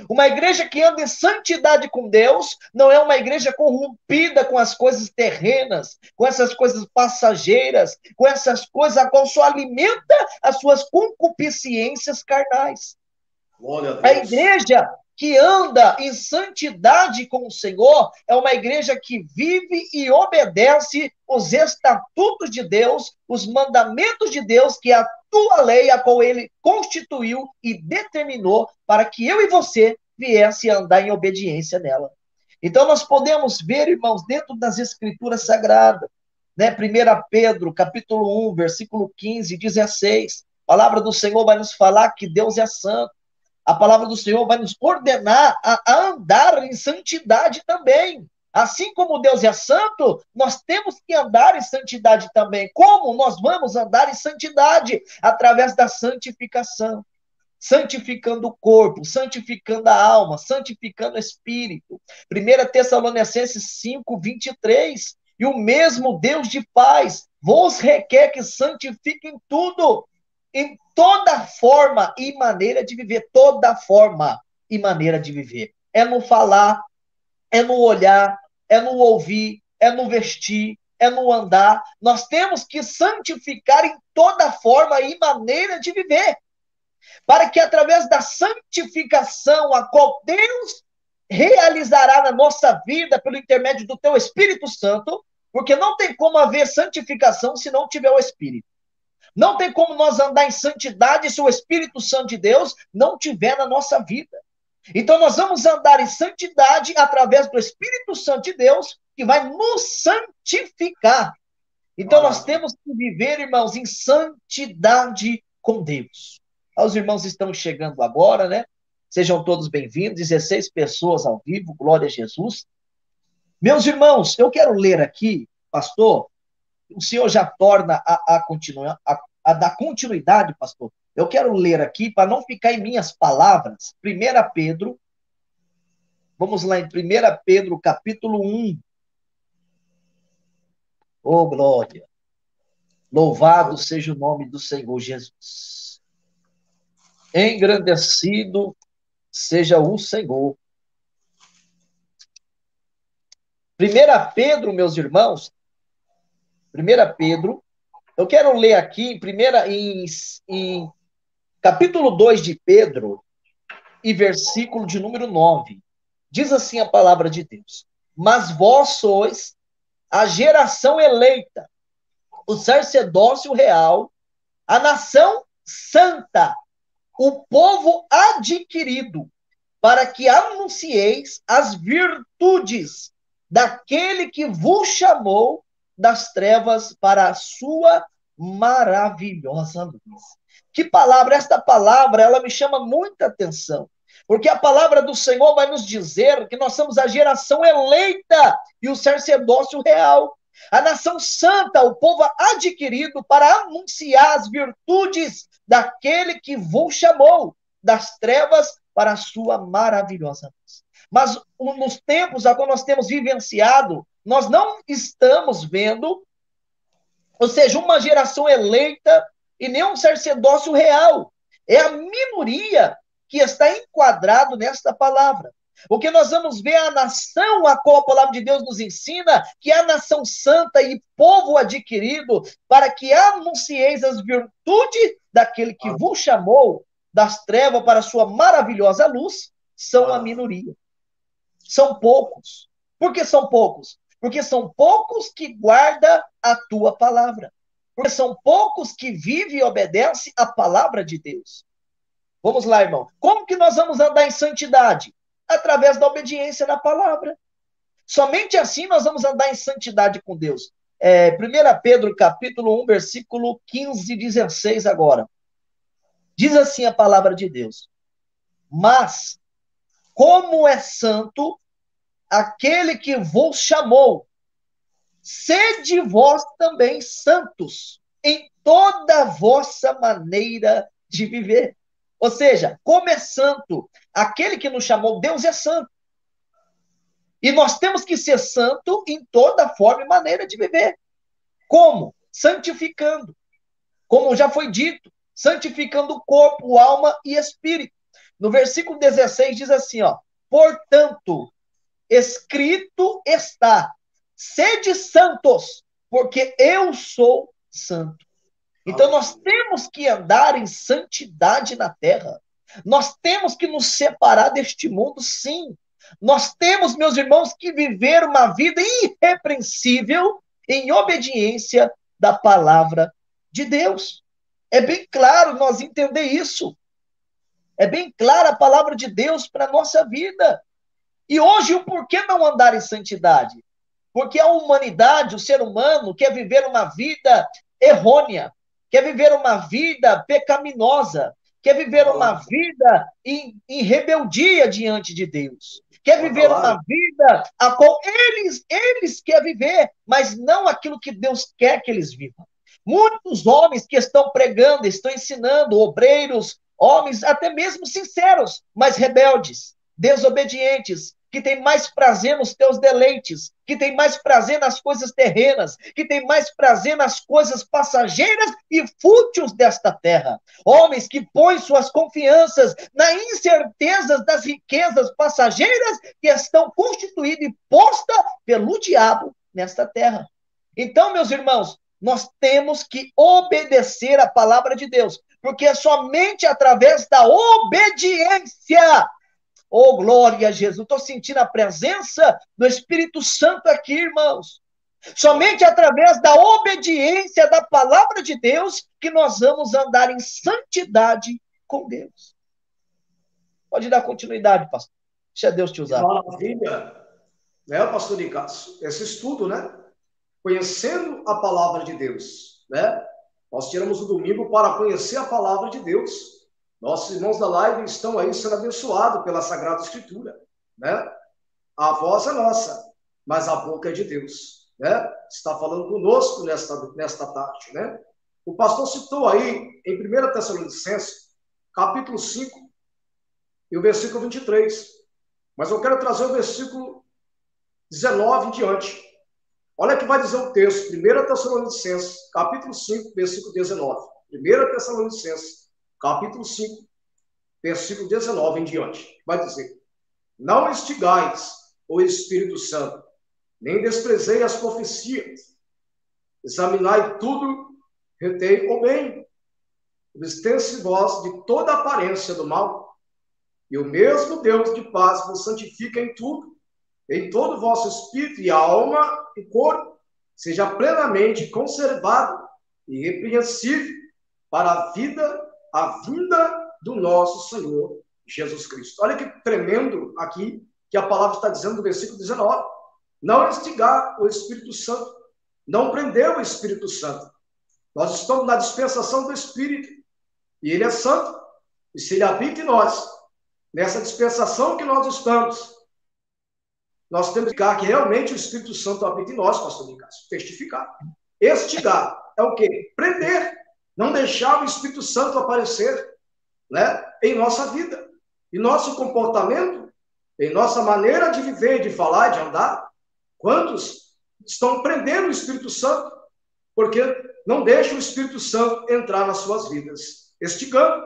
Uma igreja que anda em santidade com Deus não é uma igreja corrompida com as coisas terrenas, com essas coisas passageiras, com essas coisas a qual só alimenta as suas concupiscências carnais. Glória a A Deus. igreja que anda em santidade com o Senhor é uma igreja que vive e obedece os estatutos de Deus, os mandamentos de Deus, que é a tua lei, a qual ele constituiu e determinou para que eu e você viesse a andar em obediência nela. Então nós podemos ver, irmãos, dentro das escrituras sagradas, né? 1 Pedro, capítulo 1, versículo 15 e 16, a palavra do Senhor vai nos falar que Deus é santo. A palavra do Senhor vai nos ordenar a andar em santidade também. Assim como Deus é santo, nós temos que andar em santidade também. Como nós vamos andar em santidade? Através da santificação. Santificando o corpo, santificando a alma, santificando o espírito. 1 Tessalonicenses 5, 23. E o mesmo Deus de paz vos requer que santifiquem tudo, em toda forma e maneira de viver, toda forma e maneira de viver. É no falar, é no olhar, é no ouvir, é no vestir, é no andar. Nós temos que santificar em toda forma e maneira de viver, para que através da santificação, a qual Deus realizará na nossa vida pelo intermédio do teu Espírito Santo, porque não tem como haver santificação se não tiver o Espírito. Não tem como nós andar em santidade se o Espírito Santo de Deus não tiver na nossa vida. Então nós vamos andar em santidade através do Espírito Santo de Deus, que vai nos santificar. Então nós temos que viver, irmãos, em santidade com Deus. Os irmãos estão chegando agora, né? Sejam todos bem-vindos, 16 pessoas ao vivo, glória a Jesus. Meus irmãos, eu quero ler aqui, pastor, o senhor já torna a dar continuidade, pastor. Eu quero ler aqui, para não ficar em minhas palavras, 1 Pedro, vamos lá em 1 Pedro, capítulo 1. Oh, glória! Louvado seja o nome do Senhor Jesus. Engrandecido seja o Senhor. 1 Pedro, meus irmãos, 1 Pedro, eu quero ler aqui em capítulo 2 de Pedro, e versículo de número 9. Diz assim a palavra de Deus: mas vós sois a geração eleita, o sacerdócio real, a nação santa, o povo adquirido, para que anuncieis as virtudes daquele que vos chamou das trevas para a sua maravilhosa luz. Que palavra? Esta palavra, ela me chama muita atenção, porque a palavra do Senhor vai nos dizer que nós somos a geração eleita e o sacerdócio real, a nação santa, o povo adquirido para anunciar as virtudes daquele que vos chamou das trevas para a sua maravilhosa luz. Mas nos tempos a qual nós temos vivenciado, nós não estamos vendo, ou seja, uma geração eleita e nem um sacerdócio real. É a minoria que está enquadrado nesta palavra. O que nós vamos ver é a nação a qual a palavra de Deus nos ensina, que é a nação santa e povo adquirido, para que anuncieis as virtudes daquele que vos chamou das trevas para a sua maravilhosa luz, são a minoria. São poucos. Por que são poucos? Porque são poucos que guardam a tua palavra. Porque são poucos que vivem e obedecem a palavra de Deus. Vamos lá, irmão. Como que nós vamos andar em santidade? Através da obediência na palavra. Somente assim nós vamos andar em santidade com Deus. 1 Pedro, capítulo 1, versículo 15 e 16 agora. Diz assim a palavra de Deus: mas, como é santo aquele que vos chamou, sede vós também santos em toda a vossa maneira de viver. Ou seja, como é santo, aquele que nos chamou, Deus é santo. E nós temos que ser santo em toda forma e maneira de viver. Como? Santificando. Como já foi dito, santificando o corpo, alma e espírito. No versículo 16 diz assim, ó: portanto, escrito está: sede santos, porque eu sou santo. Então nós temos que andar em santidade na terra. Nós temos que nos separar deste mundo, sim. Nós temos, meus irmãos, que viver uma vida irrepreensível em obediência da palavra de Deus. É bem claro nós entender isso. É bem clara a palavra de Deus para a nossa vida. E hoje, o porquê não andar em santidade? Porque a humanidade, o ser humano, quer viver uma vida errônea, quer viver uma vida pecaminosa, quer viver uma vida em rebeldia diante de Deus, quer viver uma vida a qual eles querem viver, mas não aquilo que Deus quer que eles vivam. Muitos homens que estão pregando, estão ensinando, obreiros, homens até mesmo sinceros, mas rebeldes, desobedientes, que tem mais prazer nos teus deleites, que tem mais prazer nas coisas terrenas, que tem mais prazer nas coisas passageiras e fúteis desta terra. Homens que põem suas confianças na incerteza das riquezas passageiras que estão constituídas e postas pelo diabo nesta terra. Então, meus irmãos, nós temos que obedecer a palavra de Deus, porque é somente através da obediência. Oh, glória a Jesus. Estou sentindo a presença do Espírito Santo aqui, irmãos. Somente através da obediência da palavra de Deus que nós vamos andar em santidade com Deus. Pode dar continuidade, pastor. Deixa Deus te usar. Maravilha. Né, pastor Nicásio? Esse estudo, né? Conhecendo a palavra de Deus, né? Nós tiramos o domingo para conhecer a palavra de Deus. Nossos irmãos da live estão aí sendo abençoados pela Sagrada Escritura, né? A voz é nossa, mas a boca é de Deus, né? Está falando conosco nesta tarde, né? O pastor citou aí em 1 Tessalonicenses, capítulo 5, e o versículo 23. Mas eu quero trazer o versículo 19 em diante. Olha que vai dizer o texto, 1 Tessalonicenses, capítulo 5, versículo 19. 1 Tessalonicenses, capítulo 5, versículo 19 em diante. Vai dizer: não instigais o Espírito Santo, nem desprezei as profecias. Examinai tudo, retei o bem. Abstence vós de toda aparência do mal, e o mesmo Deus de paz vos santifica em tudo, em todo o vosso espírito e alma e corpo, seja plenamente conservado e irrepreensível para a vinda do nosso Senhor Jesus Cristo. Olha que tremendo aqui que a palavra está dizendo no versículo 19. Não instigar o Espírito Santo, não prender o Espírito Santo. Nós estamos na dispensação do Espírito, e ele é santo, e se ele habita em nós, nessa dispensação que nós estamos, nós temos que ficar que realmente o Espírito Santo habita em nós, pastor Nicásio, testificar. Estigar é o quê? Prender, não deixar o Espírito Santo aparecer, né, em nossa vida, em nosso comportamento, em nossa maneira de viver, de falar, de andar. Quantos estão prendendo o Espírito Santo porque não deixam o Espírito Santo entrar nas suas vidas, estigando,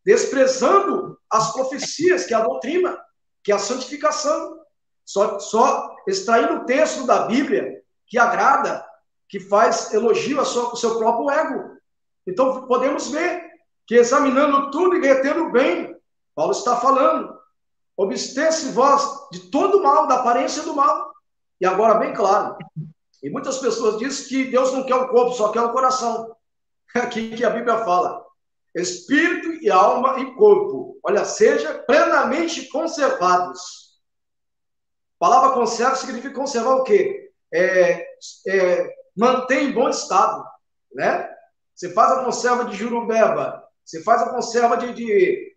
desprezando as profecias, que é a doutrina, que é a santificação, só extraindo o texto da Bíblia que agrada, que faz elogio ao seu próprio ego. Então, podemos ver que examinando tudo e retendo bem, Paulo está falando, obstece vós de todo mal, da aparência do mal. E agora, bem claro, e muitas pessoas dizem que Deus não quer o corpo, só quer o coração. É aqui que a Bíblia fala. Espírito e alma e corpo. Olha, seja plenamente conservados. A palavra conserva significa conservar o quê? Manter em bom estado, né? Você faz a conserva de jurubeba, você faz a conserva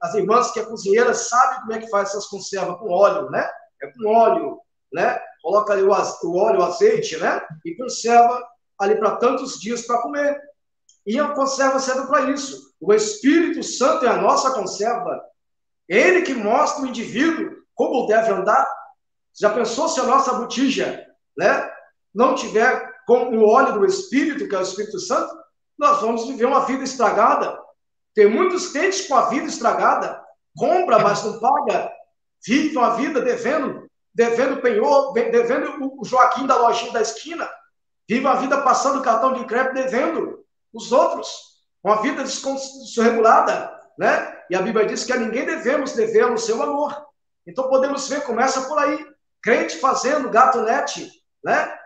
as irmãs que é cozinheira sabem como é que faz essas conservas com óleo, né? É com óleo, né? Coloca ali o óleo, o azeite, né? E conserva ali para tantos dias para comer. E a conserva serve para isso. O Espírito Santo é a nossa conserva. Ele que mostra o indivíduo como deve andar. Já pensou se a nossa botija, né, não tiver com o óleo do Espírito, que é o Espírito Santo? Nós vamos viver uma vida estragada. Tem muitos crentes com a vida estragada. Compra, mas não paga. Vive uma vida devendo penhor, devendo o Joaquim da lojinha da esquina. Vive uma vida passando cartão de crédito, devendo os outros. Uma vida desregulada, né? E a Bíblia diz que a ninguém devemos dever no seu amor. Então podemos ver, começa por aí. Crente fazendo gatonete, né?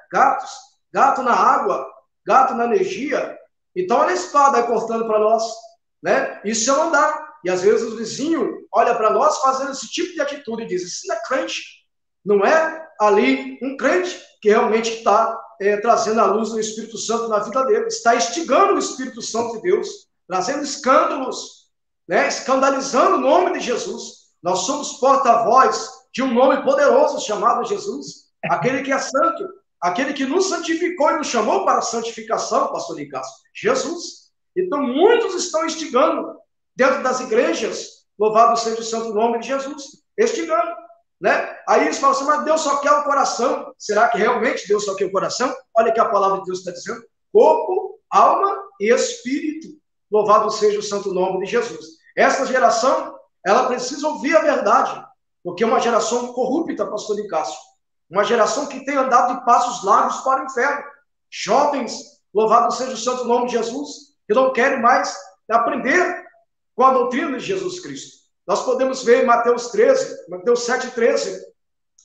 Gato na água, gato na energia. Então olha a espada aí cortando para nós, né? Isso é não dá. E às vezes o vizinho olha para nós fazendo esse tipo de atitude e diz, isso não é crente. Não é ali um crente que realmente está trazendo a luz do Espírito Santo na vida dele. Está instigando o Espírito Santo de Deus, trazendo escândalos, né? Escandalizando o nome de Jesus. Nós somos porta-voz de um nome poderoso chamado Jesus, aquele que é santo, aquele que nos santificou e nos chamou para a santificação, pastor Nicasso, Jesus. Então, muitos estão instigando dentro das igrejas, louvado seja o santo nome de Jesus, instigando, né? Aí eles falam assim, mas Deus só quer o coração. Será que realmente Deus só quer o coração? Olha que a palavra de Deus está dizendo, corpo, alma e espírito. Louvado seja o santo nome de Jesus. Essa geração, ela precisa ouvir a verdade, porque é uma geração corrupta, pastor Nicásio. Uma geração que tem andado de passos largos para o inferno. Jovens, louvado seja o santo nome de Jesus, que não querem mais aprender com a doutrina de Jesus Cristo. Nós podemos ver em Mateus 7,13,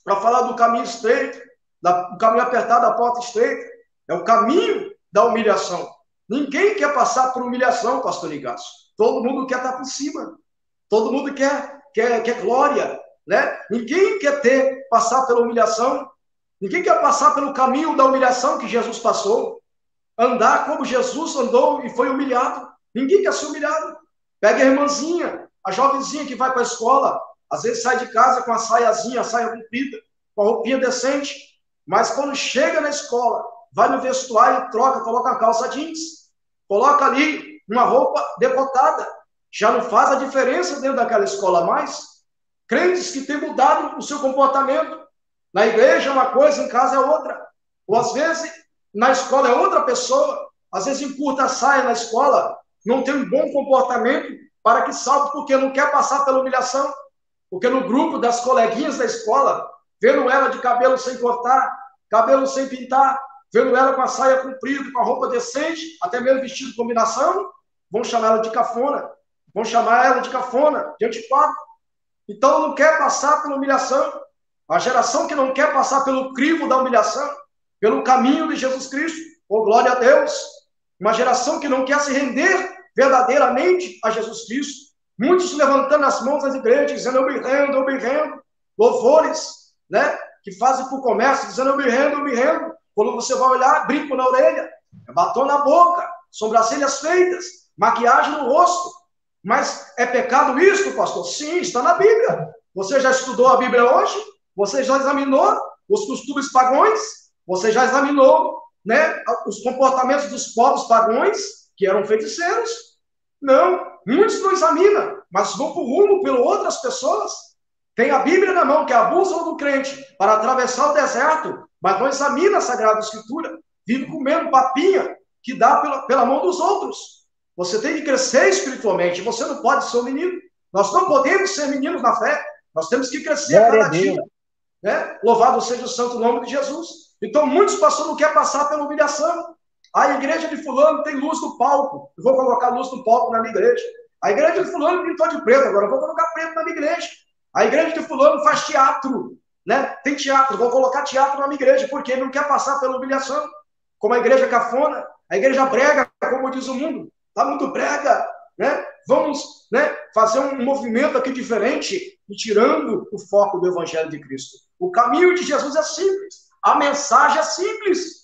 para falar do caminho estreito, do caminho apertado, da porta estreita. É o caminho da humilhação. Ninguém quer passar por humilhação, pastor Nicásio. Todo mundo quer estar por cima. Todo mundo quer glória, né? Ninguém quer passar pela humilhação. Ninguém quer passar pelo caminho da humilhação que Jesus passou. Andar como Jesus andou e foi humilhado. Ninguém quer ser humilhado. Pega a irmãzinha, a jovenzinha que vai para a escola, às vezes sai de casa com a saiazinha, a saia comprida, com a roupinha decente, mas quando chega na escola, vai no vestuário, troca, coloca a calça jeans, coloca ali uma roupa decotada, já não faz a diferença dentro daquela escola mais. Crentes que têm mudado o seu comportamento. Na igreja é uma coisa, em casa é outra. Ou às vezes, na escola é outra pessoa, às vezes encurta a saia na escola, não tem um bom comportamento para que salve, porque não quer passar pela humilhação. Porque no grupo das coleguinhas da escola, vendo ela de cabelo sem cortar, cabelo sem pintar, vendo ela com a saia comprida, com a roupa decente, até mesmo vestido de combinação, vão chamar ela de cafona. Vão chamar ela de cafona, de antipático. Então não quer passar pela humilhação. A geração que não quer passar pelo crivo da humilhação, pelo caminho de Jesus Cristo, oh glória a Deus. Uma geração que não quer se render verdadeiramente a Jesus Cristo. Muitos levantando as mãos nas igrejas, dizendo eu me rendo. Louvores, né? Que fazem por comércio, dizendo eu me rendo. Quando você vai olhar, brinco na orelha, batom na boca, sobrancelhas feitas, maquiagem no rosto. Mas é pecado isso, pastor? Sim, está na Bíblia. Você já estudou a Bíblia hoje? Você já examinou os costumes pagãos? Você já examinou, né, os comportamentos dos povos pagãos, que eram feiticeiros? Não, muitos não examinam, mas vão por rumo pelas outras pessoas. Tem a Bíblia na mão, que é a bússola do crente, para atravessar o deserto, mas não examina a Sagrada Escritura. Vive comendo papinha que dá pela mão dos outros. Você tem que crescer espiritualmente, você não pode ser um menino. Nós não podemos ser meninos na fé, nós temos que crescer a cada dia. Né? Louvado seja o santo nome de Jesus. Então, muitos pastores não querem passar pela humilhação. A igreja de fulano tem luz no palco, eu vou colocar luz no palco na minha igreja. A igreja de fulano pintou de preto, agora eu vou colocar preto na minha igreja. A igreja de fulano faz teatro, né? Tem teatro, vou colocar teatro na minha igreja, porque ele não quer passar pela humilhação. Como a igreja cafona, a igreja brega, como diz o mundo. Está muito brega, né? Vamos, né, fazer um movimento aqui diferente e tirando o foco do Evangelho de Cristo. O caminho de Jesus é simples. A mensagem é simples.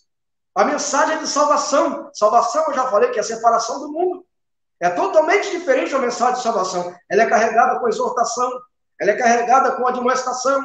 A mensagem é de salvação. Salvação, eu já falei, que é a separação do mundo. É totalmente diferente a mensagem de salvação. Ela é carregada com exortação. Ela é carregada com admoestação,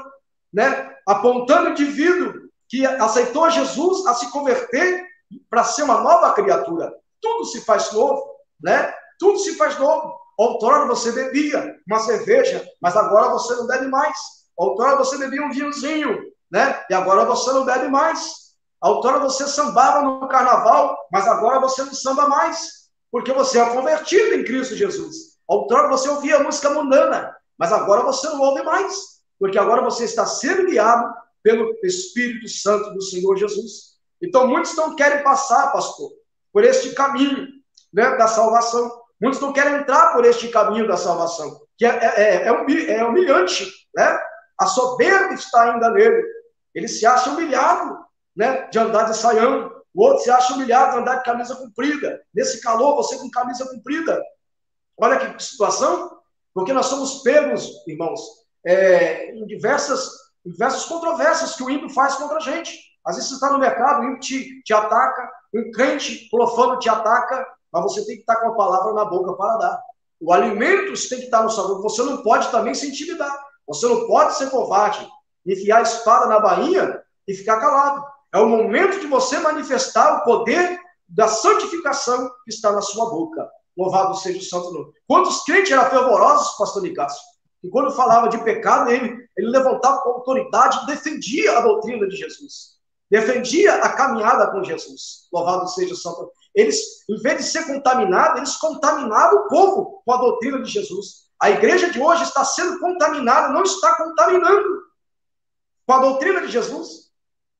né? Apontando o indivíduo que aceitou Jesus a se converter para ser uma nova criatura. Tudo se faz novo, né? tudo se faz novo. Outrora você bebia uma cerveja, mas agora você não bebe mais. Outrora você bebia um vinhozinho, né? E agora você não bebe mais. Outrora você sambava no carnaval, mas agora você não samba mais, porque você é convertido em Cristo Jesus. Outrora você ouvia música mundana, mas agora você não ouve mais, porque agora você está sendo guiado pelo Espírito Santo do Senhor Jesus. Então, muitos não querem passar, pastor, por este caminho, né, da salvação. Muitos não querem entrar por este caminho da salvação, que é humilhante, né? A soberba está ainda nele. Ele se acha humilhado, né, de andar de saião. O outro se acha humilhado de andar de camisa comprida. Nesse calor, você com camisa comprida. Olha que situação, porque nós somos pegos, irmãos, em diversas controvérsias que o ímpio faz contra a gente. Às vezes você está no mercado, o ímpio te ataca, um crente profano te ataca, mas você tem que estar com a palavra na boca para dar. O alimento tem que estar no sabor. Você não pode também se intimidar. Você não pode ser covarde, enfiar a espada na bainha e ficar calado. É o momento de você manifestar o poder da santificação que está na sua boca. Louvado seja o santo nome. Quantos crentes eram fervorosos, pastor Nicásio? E quando falava de pecado, ele levantava com autoridade e defendia a doutrina de Jesus. Defendia a caminhada com Jesus. Louvado seja o santo nome. Eles, em vez de ser contaminados, eles contaminavam o povo com a doutrina de Jesus. A igreja de hoje está sendo contaminada, não está contaminando com a doutrina de Jesus.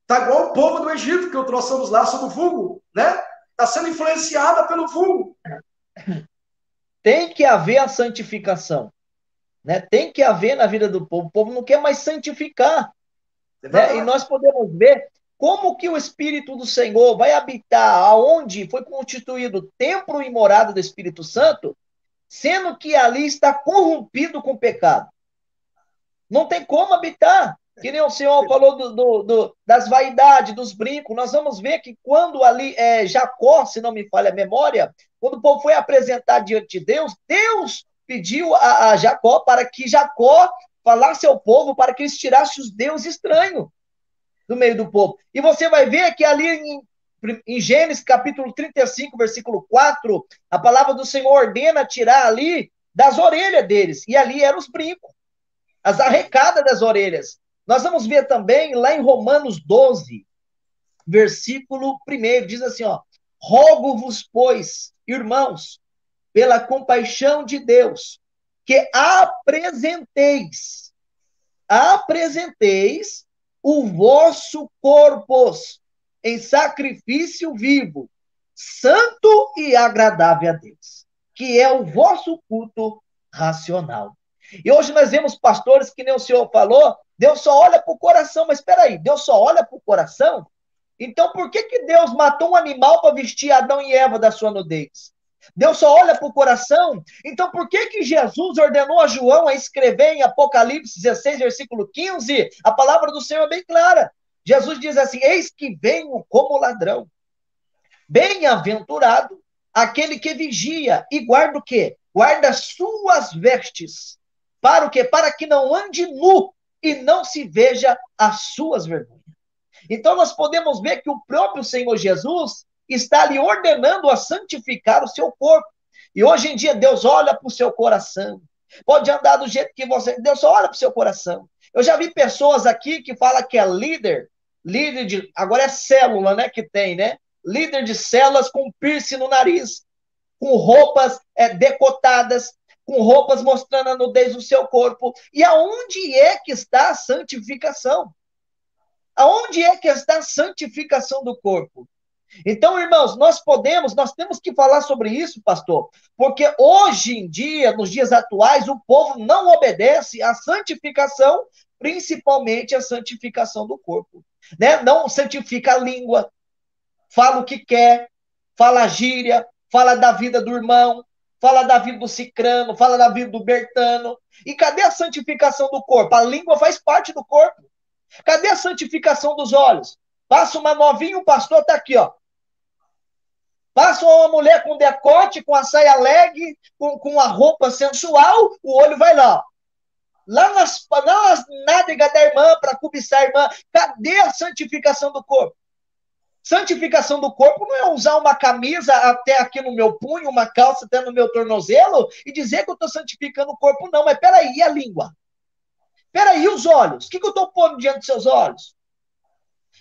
Está igual o povo do Egito, que eu trouxemos lá sobre o vulgo, né? Está sendo influenciada pelo vulgo. Tem que haver a santificação, né? Tem que haver na vida do povo. O povo não quer mais santificar, né? E nós podemos ver como que o Espírito do Senhor vai habitar aonde foi constituído o templo e morada do Espírito Santo, sendo que ali está corrompido com o pecado. Não tem como habitar. Que nem o senhor falou das vaidades, dos brincos. Nós vamos ver que quando ali Jacó, se não me falha a memória, quando o povo foi apresentar diante de Deus, Deus pediu a Jacó para que Jacó falasse ao povo para que eles tirassem os deuses estranhos do meio do povo. E você vai ver que ali em Gênesis capítulo 35, versículo 4, a palavra do Senhor ordena tirar ali das orelhas deles. E ali eram os brincos, as arrecadas das orelhas. Nós vamos ver também lá em Romanos 12, versículo 1, diz assim, ó: rogo-vos, pois, irmãos, pela compaixão de Deus, que apresenteis o vosso corpo em sacrifício vivo, santo e agradável a Deus, que é o vosso culto racional. E hoje nós vemos pastores, que nem o senhor falou, Deus só olha para o coração. Mas espera aí, Deus só olha para o coração? Então por que Deus matou um animal para vestir Adão e Eva da sua nudez? Deus só olha para o coração? Então por que Jesus ordenou a João a escrever em Apocalipse 16, versículo 15? A palavra do Senhor é bem clara. Jesus diz assim: eis que venho como ladrão. Bem-aventurado aquele que vigia e guarda o quê? Guarda suas vestes. Para o quê? Para que não ande nu e não se veja as suas vergonhas. Então nós podemos ver que o próprio Senhor Jesus está ali ordenando a santificar o seu corpo. E hoje em dia Deus olha para o seu coração. Pode andar do jeito que você... Deus só olha para o seu coração. Eu já vi pessoas aqui que falam que é líder de... Agora é célula, né, que tem, né? Líder de células com piercing no nariz, com roupas decotadas, com roupas mostrando a nudez do seu corpo. E aonde é que está a santificação? Aonde é que está a santificação do corpo? Então, irmãos, nós temos que falar sobre isso, pastor, porque hoje em dia, nos dias atuais, o povo não obedece à santificação, principalmente à santificação do corpo, né? Não santifica a língua, fala o que quer, fala gíria, fala da vida do irmão, fala da vida do cicrano, fala da vida do bertano. E cadê a santificação do corpo? A língua faz parte do corpo. Cadê a santificação dos olhos? Passa uma novinha, o pastor está aqui, ó. Passa uma mulher com decote, com a saia leg, com a roupa sensual, o olho vai lá, ó. Lá nas nádegas da irmã, para cobiçar a irmã. Cadê a santificação do corpo? Santificação do corpo não é usar uma camisa até aqui no meu punho, uma calça até no meu tornozelo e dizer que eu estou santificando o corpo, não. Mas peraí, e a língua? Peraí, os olhos? O que eu estou pondo diante dos seus olhos?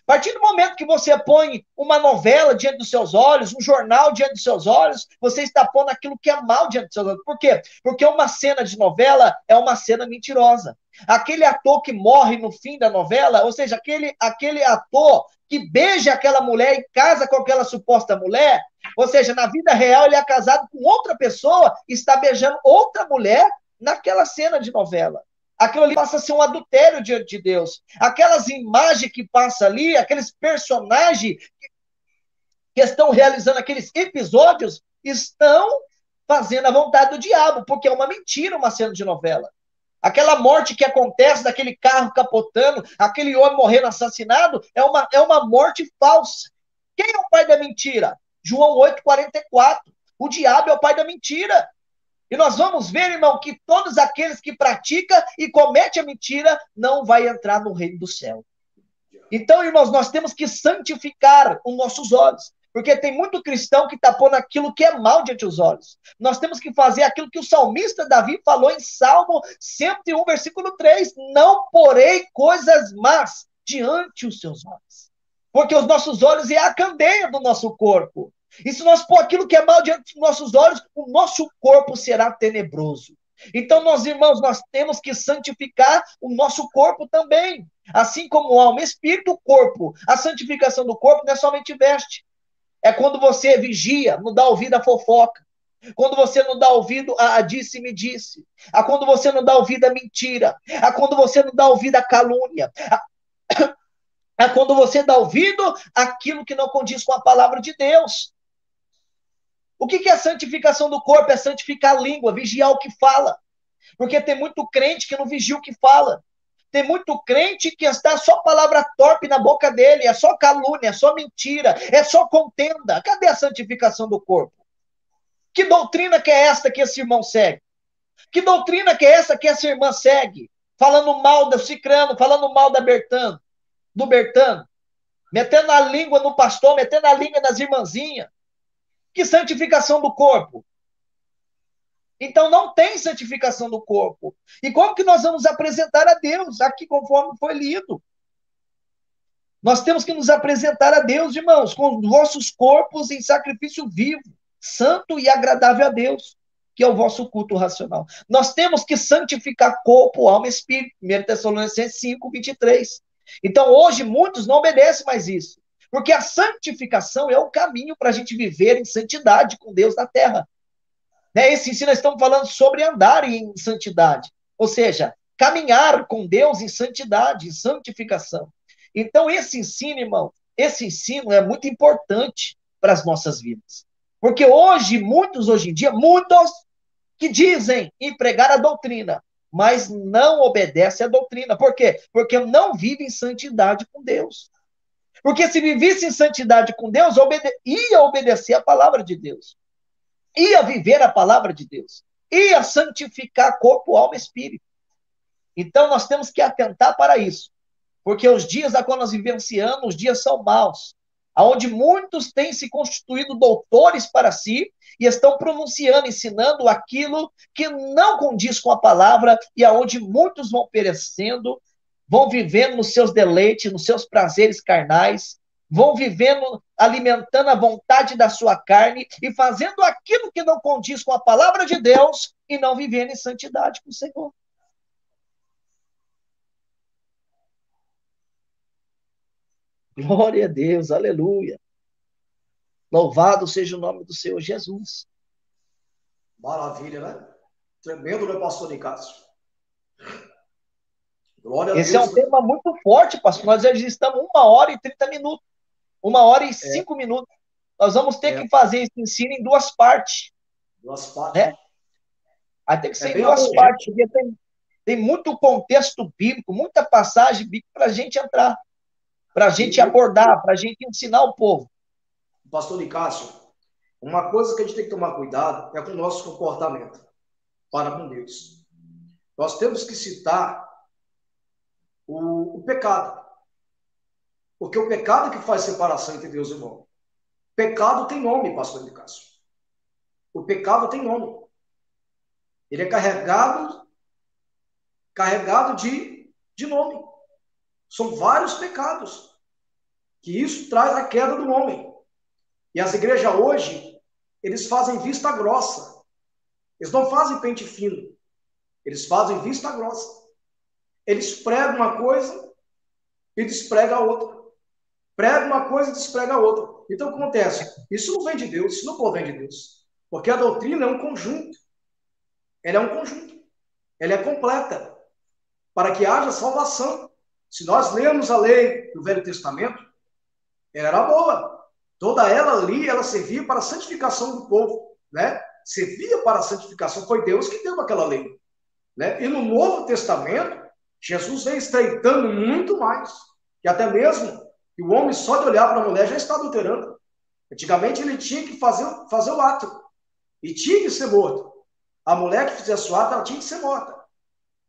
A partir do momento que você põe uma novela diante dos seus olhos, um jornal diante dos seus olhos, você está pondo aquilo que é mal diante dos seus olhos. Por quê? Porque uma cena de novela é uma cena mentirosa. Aquele ator que morre no fim da novela, ou seja, aquele ator que beija aquela mulher e casa com aquela suposta mulher, ou seja, na vida real ele é casado com outra pessoa e está beijando outra mulher naquela cena de novela. Aquilo ali passa a ser um adultério diante de Deus. Aquelas imagens que passam ali, aqueles personagens que estão realizando aqueles episódios, estão fazendo a vontade do diabo, porque é uma mentira uma cena de novela. Aquela morte que acontece daquele carro capotando, aquele homem morrendo assassinado, é uma morte falsa. Quem é o pai da mentira? João 8,44. O diabo é o pai da mentira. E nós vamos ver, irmão, que todos aqueles que praticam e cometem a mentira não vai entrar no reino do céu. Então, irmãos, nós temos que santificar os nossos olhos. Porque tem muito cristão que está pondo aquilo que é mal diante dos olhos. Nós temos que fazer aquilo que o salmista Davi falou em Salmo 101, versículo 3. Não porei coisas más diante os seus olhos. Porque os nossos olhos é a candeia do nosso corpo. E se nós pôr aquilo que é mal diante dos nossos olhos, o nosso corpo será tenebroso. Então, nós, irmãos, nós temos que santificar o nosso corpo também. Assim como alma e espírito, o corpo. A santificação do corpo não é somente veste. É quando você vigia, não dá ouvido à fofoca. Quando você não dá ouvido a disse-me-disse. A quando você não dá ouvido à mentira. A quando você não dá ouvido à calúnia. A quando você dá ouvido àquilo que não condiz com a palavra de Deus. O que é santificação do corpo? É santificar a língua, vigiar o que fala. Porque tem muito crente que não vigia o que fala. Tem muito crente que está só palavra torpe na boca dele, é só calúnia, é só mentira, é só contenda. Cadê a santificação do corpo? Que doutrina que é esta que esse irmão segue? Que doutrina que é essa que essa irmã segue? Falando mal do Cicrano, falando mal do Bertano, metendo a língua no pastor, metendo a língua nas irmãzinhas. Que santificação do corpo? Então não tem santificação do corpo. E como que nós vamos apresentar a Deus? Aqui conforme foi lido. Nós temos que nos apresentar a Deus, irmãos, com os nossos corpos em sacrifício vivo, santo e agradável a Deus, que é o vosso culto racional. Nós temos que santificar corpo, alma e espírito. 1 Tessalonicenses 5, 23. Então hoje muitos não obedecem mais isso. Porque a santificação é o caminho para a gente viver em santidade com Deus na terra. Esse ensino nós estamos falando sobre andar em santidade. Ou seja, caminhar com Deus em santidade, em santificação. Então, esse ensino, irmão, esse ensino é muito importante para as nossas vidas. Porque hoje em dia, muitos que dizem empregar a doutrina, mas não obedecem à doutrina. Por quê? Porque não vivem em santidade com Deus. Porque se vivesse em santidade com Deus, ia obedecer a palavra de Deus. Ia viver a palavra de Deus. Ia santificar corpo, alma e espírito. Então, nós temos que atentar para isso. Porque os dias a qual nós vivenciamos, os dias são maus, aonde muitos têm se constituído doutores para si e estão pronunciando, ensinando aquilo que não condiz com a palavra e aonde muitos vão perecendo, vão vivendo nos seus deleites, nos seus prazeres carnais, vão vivendo, alimentando a vontade da sua carne e fazendo aquilo que não condiz com a palavra de Deus e não vivendo em santidade com o Senhor. Glória a Deus, aleluia. Louvado seja o nome do Senhor Jesus. Maravilha, né? Tremendo, né, pastor Nicásio? Glória a Esse Deus. é um tema muito forte, pastor. Nós já estamos 1h30. 1h05. Nós vamos ter que fazer esse ensino em duas partes. Duas partes. Né? Aí tem que ser em duas partes, porque tem muito contexto bíblico, muita passagem bíblica para a gente entrar, para a gente abordar, para a gente ensinar o povo. Pastor Nicásio, uma coisa que a gente tem que tomar cuidado é com o nosso comportamento para com Deus. Nós temos que citar o pecado. Porque o pecado que faz separação entre Deus e o homem. Pecado tem nome, pastor Cássio. O pecado tem nome. Ele é carregado de nome. São vários pecados. Que isso traz a queda do homem. E as igrejas hoje, eles fazem vista grossa. Eles não fazem pente fino. Eles fazem vista grossa. Eles pregam uma coisa e despregam a outra. Pregam uma coisa e despregam a outra. Então, o que acontece? Isso não vem de Deus, isso não provém de Deus. Porque a doutrina é um conjunto. Ela é um conjunto. Ela é completa. Para que haja salvação. Se nós lermos a lei do Velho Testamento, ela era boa. Toda ela ali, ela servia para a santificação do povo, né? Servia para a santificação. Foi Deus que deu aquela lei, né? E no Novo Testamento, Jesus vem estreitando muito mais. E até mesmo que o homem só de olhar para a mulher já está adulterando. Antigamente ele tinha que fazer o ato. E tinha que ser morto. A mulher que fizesse o ato, ela tinha que ser morta,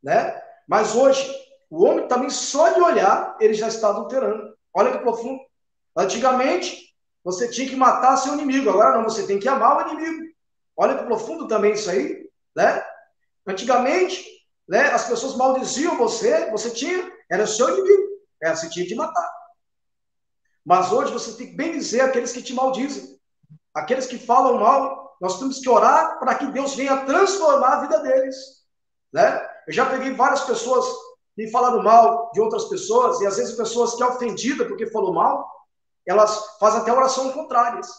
né? Mas hoje, o homem também só de olhar, ele já está adulterando. Olha que profundo. Antigamente, você tinha que matar seu inimigo. Agora não, você tem que amar o inimigo. Olha que profundo também isso aí, né? Antigamente, né, as pessoas maldiziam você era seu inimigo. Você tinha que matar. Mas hoje você tem que bem dizer aqueles que te maldizem. Aqueles que falam mal, nós temos que orar para que Deus venha transformar a vida deles, né? Eu já peguei várias pessoas que falaram mal de outras pessoas, e às vezes pessoas que é ofendida porque falou mal, elas fazem até oração contrárias.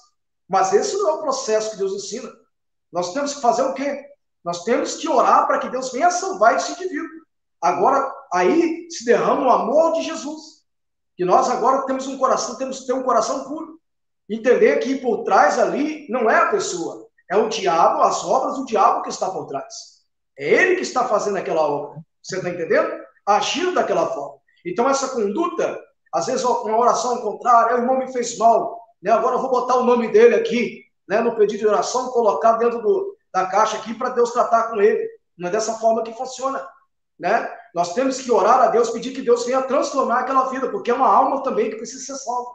Mas esse não é o processo que Deus ensina. Nós temos que fazer o quê? Nós temos que orar para que Deus venha salvar esse indivíduo. Agora, aí se derrama o amor de Jesus. Que nós agora temos que ter um coração puro. Entender que por trás ali não é a pessoa, é o diabo, as obras do diabo que está por trás. É ele que está fazendo aquela obra. Você está entendendo? Agindo daquela forma. Então, essa conduta, às vezes uma oração contrária, o irmão me fez mal, né? Agora eu vou botar o nome dele aqui, né, no pedido de oração, colocar dentro da caixa aqui para Deus tratar com ele. Não é dessa forma que funciona, né? Nós temos que orar a Deus, pedir que Deus venha transformar aquela vida, porque é uma alma também que precisa ser salva.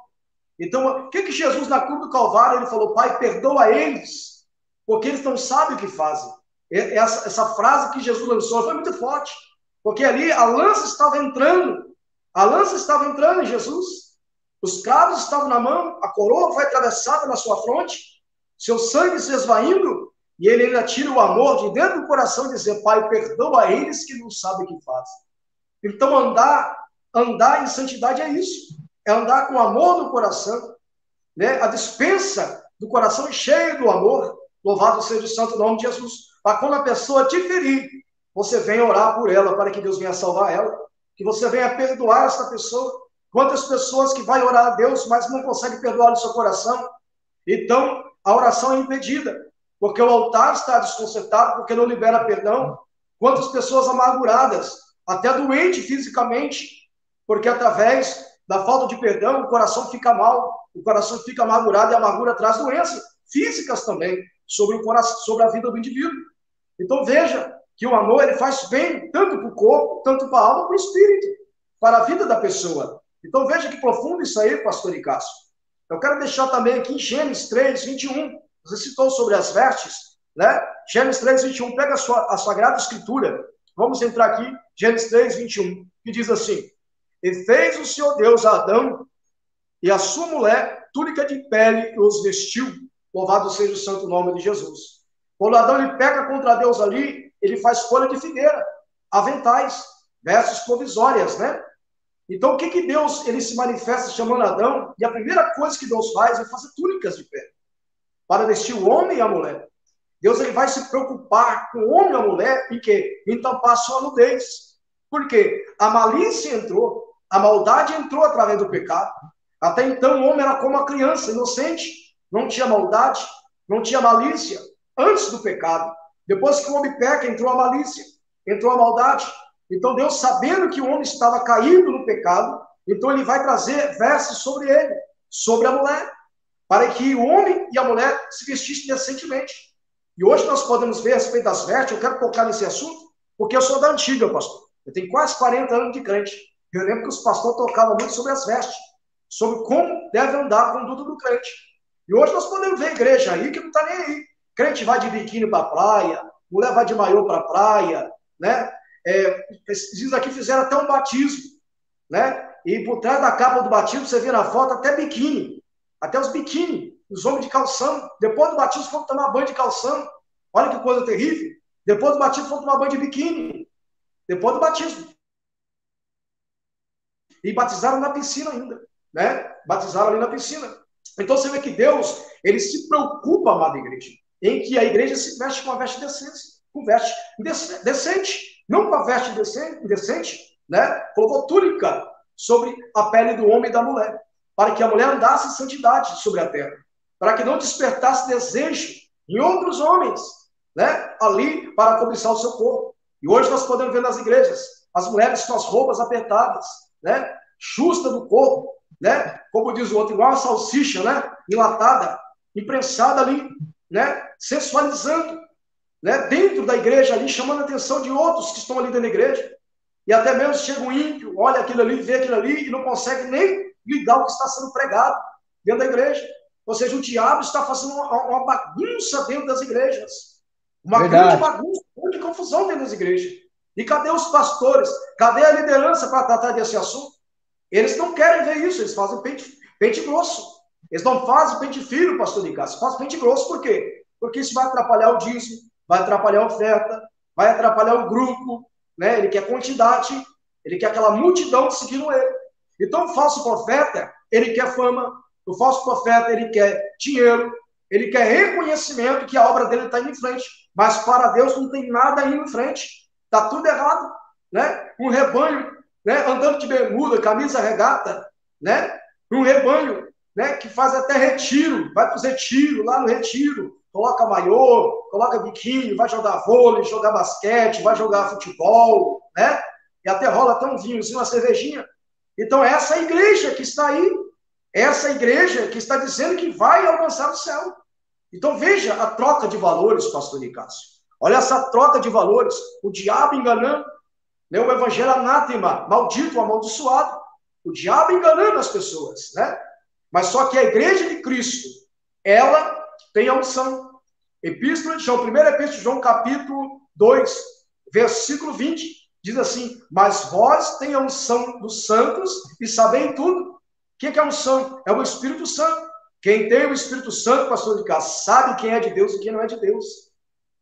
Então, o que Jesus na cruz do Calvário, ele falou: Pai, perdoa eles, porque eles não sabem o que fazem. Essa frase que Jesus lançou foi muito forte, porque ali a lança estava entrando em Jesus, os cravos estavam na mão, a coroa foi atravessada na sua fronte, seu sangue se esvaindo, e ele ainda tira o amor de dentro do coração e dizer: Pai, perdoa eles que não sabem o que fazem. Então, andar em santidade é isso. É andar com amor no coração, né? A dispensa do coração é cheia do amor. Louvado seja o santo nome de Jesus. Para quando a pessoa te ferir, você venha orar por ela, para que Deus venha salvar ela, que você venha perdoar essa pessoa. Quantas pessoas que vai orar a Deus, mas não consegue perdoar no seu coração? Então, a oração é impedida, porque o altar está desconcertado, porque não libera perdão. Quantas pessoas amarguradas, até doentes fisicamente, porque através da falta de perdão, o coração fica mal, o coração fica amargurado, e a amargura traz doenças físicas também sobre o coração, sobre a vida do indivíduo. Então veja que o amor, ele faz bem tanto para o corpo, tanto para a alma, para o espírito, para a vida da pessoa. Então veja que profundo isso aí, pastor Cássio. Eu quero deixar também aqui em Gênesis 3, 21. Você citou sobre as vestes, né? Gênesis 3, 21. Pega a Sagrada Escritura. Vamos entrar aqui, Gênesis 3, 21, que diz assim: E fez o Senhor Deus a Adão e a sua mulher túnica de pele e os vestiu. Louvado seja o santo nome de Jesus. Quando Adão ele peca contra Deus ali, ele faz folha de figueira, aventais, vestes provisórias, né? Então, o que Deus ele se manifesta chamando Adão? E a primeira coisa que Deus faz é fazer túnicas de pele para vestir o homem e a mulher. Deus ele vai se preocupar com o homem e a mulher em quê? Em tampar a sua nudez. Por quê? A malícia entrou, a maldade entrou através do pecado. Até então o homem era como uma criança inocente, não tinha maldade, não tinha malícia antes do pecado. Depois que o homem peca, entrou a malícia, entrou a maldade. Então Deus, sabendo que o homem estava caído no pecado, então ele vai trazer vestes sobre ele, sobre a mulher, para que o homem e a mulher se vestissem decentemente. E hoje nós podemos ver a respeito das vestes. Eu quero tocar nesse assunto, porque eu sou da antiga, pastor. Eu tenho quase 40 anos de crente. Eu lembro que os pastores tocavam muito sobre as vestes, sobre como deve andar a conduta do crente. E hoje nós podemos ver igreja aí que não está nem aí. Crente vai de biquíni para a praia, mulher vai de maiô para a praia, né? Diz aqui, fizeram até um batismo, né? E por trás da capa do batismo, você vê na foto até biquíni, até os biquíni, os homens de calção. Depois do batismo, foram tomar banho de calção. Olha que coisa terrível. Depois do batismo, foram tomar banho de biquíni. Depois do batismo. E batizaram na piscina ainda, né? Batizaram ali na piscina. Então você vê que Deus, ele se preocupa, amada igreja, em que a igreja se veste com a veste decente, com veste decente, não com a veste indecente, né? Colocou túnica sobre a pele do homem e da mulher, para que a mulher andasse em santidade sobre a terra, para que não despertasse desejo em outros homens, né? Ali para cobiçar o seu corpo. E hoje nós podemos ver nas igrejas as mulheres com as roupas apertadas, né? Justa do corpo, né? Como diz o outro, igual uma salsicha, né? Enlatada, imprensada ali, né? Sensualizando, né? Dentro da igreja ali, chamando a atenção de outros que estão ali dentro da igreja. E até mesmo chega um ímpio, olha aquilo ali, vê aquilo ali e não consegue nem ligar o que está sendo pregado dentro da igreja. Ou seja, o diabo está fazendo uma bagunça dentro das igrejas. Uma grande bagunça, uma grande confusão dentro das igrejas. E cadê os pastores? Cadê a liderança para tratar desse assunto? Eles não querem ver isso, eles fazem pente grosso. Eles não fazem pente fino, pastor de casa, fazem pente grosso. Por quê? Porque isso vai atrapalhar o dízimo, vai atrapalhar a oferta, vai atrapalhar o grupo, né? Ele quer quantidade, ele quer aquela multidão seguindo ele. Então, o falso profeta, ele quer fama, o falso profeta, ele quer dinheiro, ele quer reconhecimento que a obra dele está indo em frente. Mas para Deus não tem nada indo em frente. Está tudo errado, né? Um rebanho, né, andando de bermuda, camisa regata, né? Um rebanho, né, que faz até retiro, vai para os retiros, lá no retiro, coloca maiô, coloca biquíni, vai jogar vôlei, jogar basquete, vai jogar futebol, né? E até rola até um vinhozinho, uma cervejinha. Então, essa igreja que está aí, essa igreja que está dizendo que vai alcançar o céu. Então, veja a troca de valores, pastor Nicásio. Olha essa troca de valores, o diabo enganando, né? O evangelho anátema, maldito, amaldiçoado, o diabo enganando as pessoas, né? Mas só que a igreja de Cristo, ela tem a unção. Epístola de João, 1 Epístola de João, capítulo 2, versículo 20, diz assim: mas vós tem a unção dos santos e sabem tudo. O que é a unção? É o Espírito Santo. Quem tem o Espírito Santo, pastor de casa, sabe quem é de Deus e quem não é de Deus.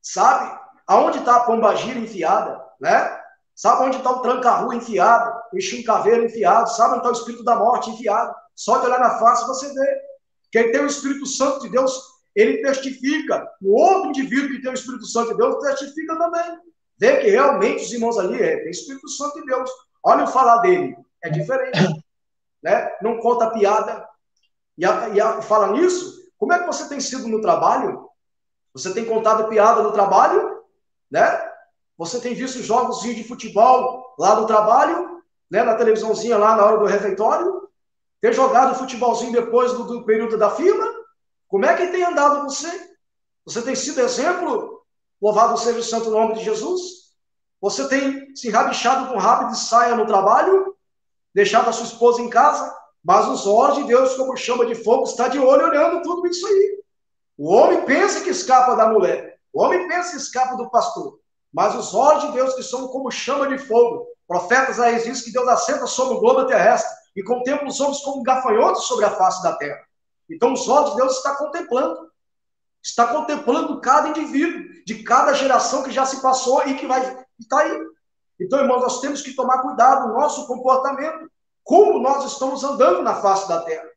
Sabe aonde está a pombagira enfiada, né? Sabe onde está o tranca-rua enfiado, o chincaveiro enfiado, sabe onde está o Espírito da morte enfiado. Só de olhar na face você vê. Quem tem o Espírito Santo de Deus, ele testifica. O outro indivíduo que tem o Espírito Santo de Deus testifica também. Vê que realmente os irmãos ali tem Espírito Santo de Deus. Olha o falar dele, é diferente, né? Não conta piada. Fala nisso, como é que você tem sido no trabalho? Você tem contado piada no trabalho, né? Você tem visto jogos de futebol lá no trabalho, né? Na televisãozinha lá na hora do refeitório? Tem jogado futebolzinho depois do período da firma? Como é que tem andado você? Você tem sido exemplo? Louvado seja o santo nome de Jesus? Você tem se rabichado com rabo de saia no trabalho? Deixado a sua esposa em casa? Mas os olhos de Deus, como chama de fogo, está de olho olhando tudo isso aí. O homem pensa que escapa da mulher. O homem pensa que escapa do pastor. Mas os olhos de Deus que são como chama de fogo. Profetas aí dizem que Deus assenta sobre o globo terrestre e contempla os homens como gafanhotos sobre a face da terra. Então os olhos de Deus está contemplando cada indivíduo de cada geração que já se passou e que vai estar aí. Então, irmãos, nós temos que tomar cuidado no nosso comportamento, como nós estamos andando na face da terra.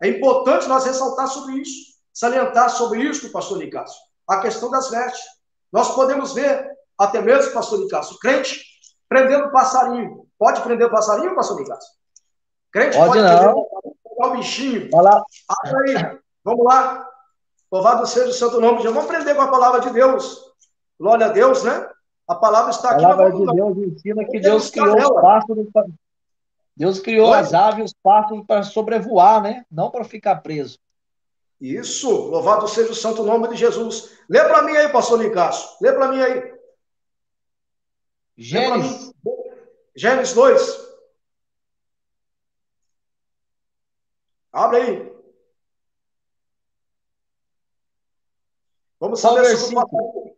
É importante nós ressaltar sobre isso, salientar sobre isso, pastor Nicásio, a questão das vestes. Nós podemos ver, até mesmo, pastor Nicásio, crente prendendo passarinho. Pode prender o passarinho, pastor Nicásio? Crente pode prender o bichinho. Olha aí, vamos lá. Louvado seja o santo nome. Já vamos aprender com a palavra de Deus. Glória a Deus, né? A palavra está aqui. A palavra de Deus ensina que Deus criou os pássaros. Deus criou as aves e os pássaros para sobrevoar, né? Não para ficar preso. Isso. Louvado seja o santo nome de Jesus. Lê para mim aí, pastor Nicásio. Lê para mim aí. Gênesis 2. Abre aí. Vamos Qual saber sobre o versículo? passarinho.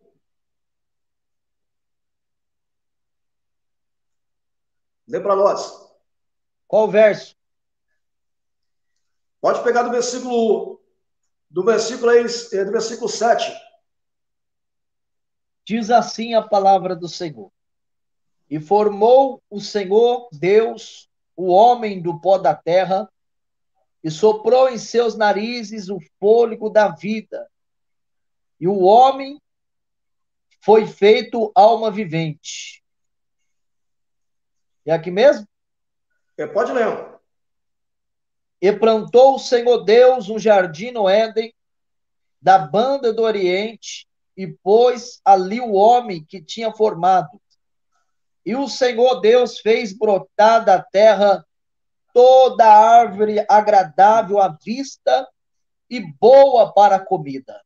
Lê para nós. Qual verso? Pode pegar do versículo aí, do versículo 7. Diz assim a palavra do Senhor. E formou o Senhor Deus o homem do pó da terra e soprou em seus narizes o fôlego da vida. E o homem foi feito alma vivente. É aqui mesmo? Pode ler. E plantou o Senhor Deus um jardim no Éden, da banda do Oriente, e pôs ali o homem que tinha formado. E o Senhor Deus fez brotar da terra toda árvore agradável à vista e boa para a comida.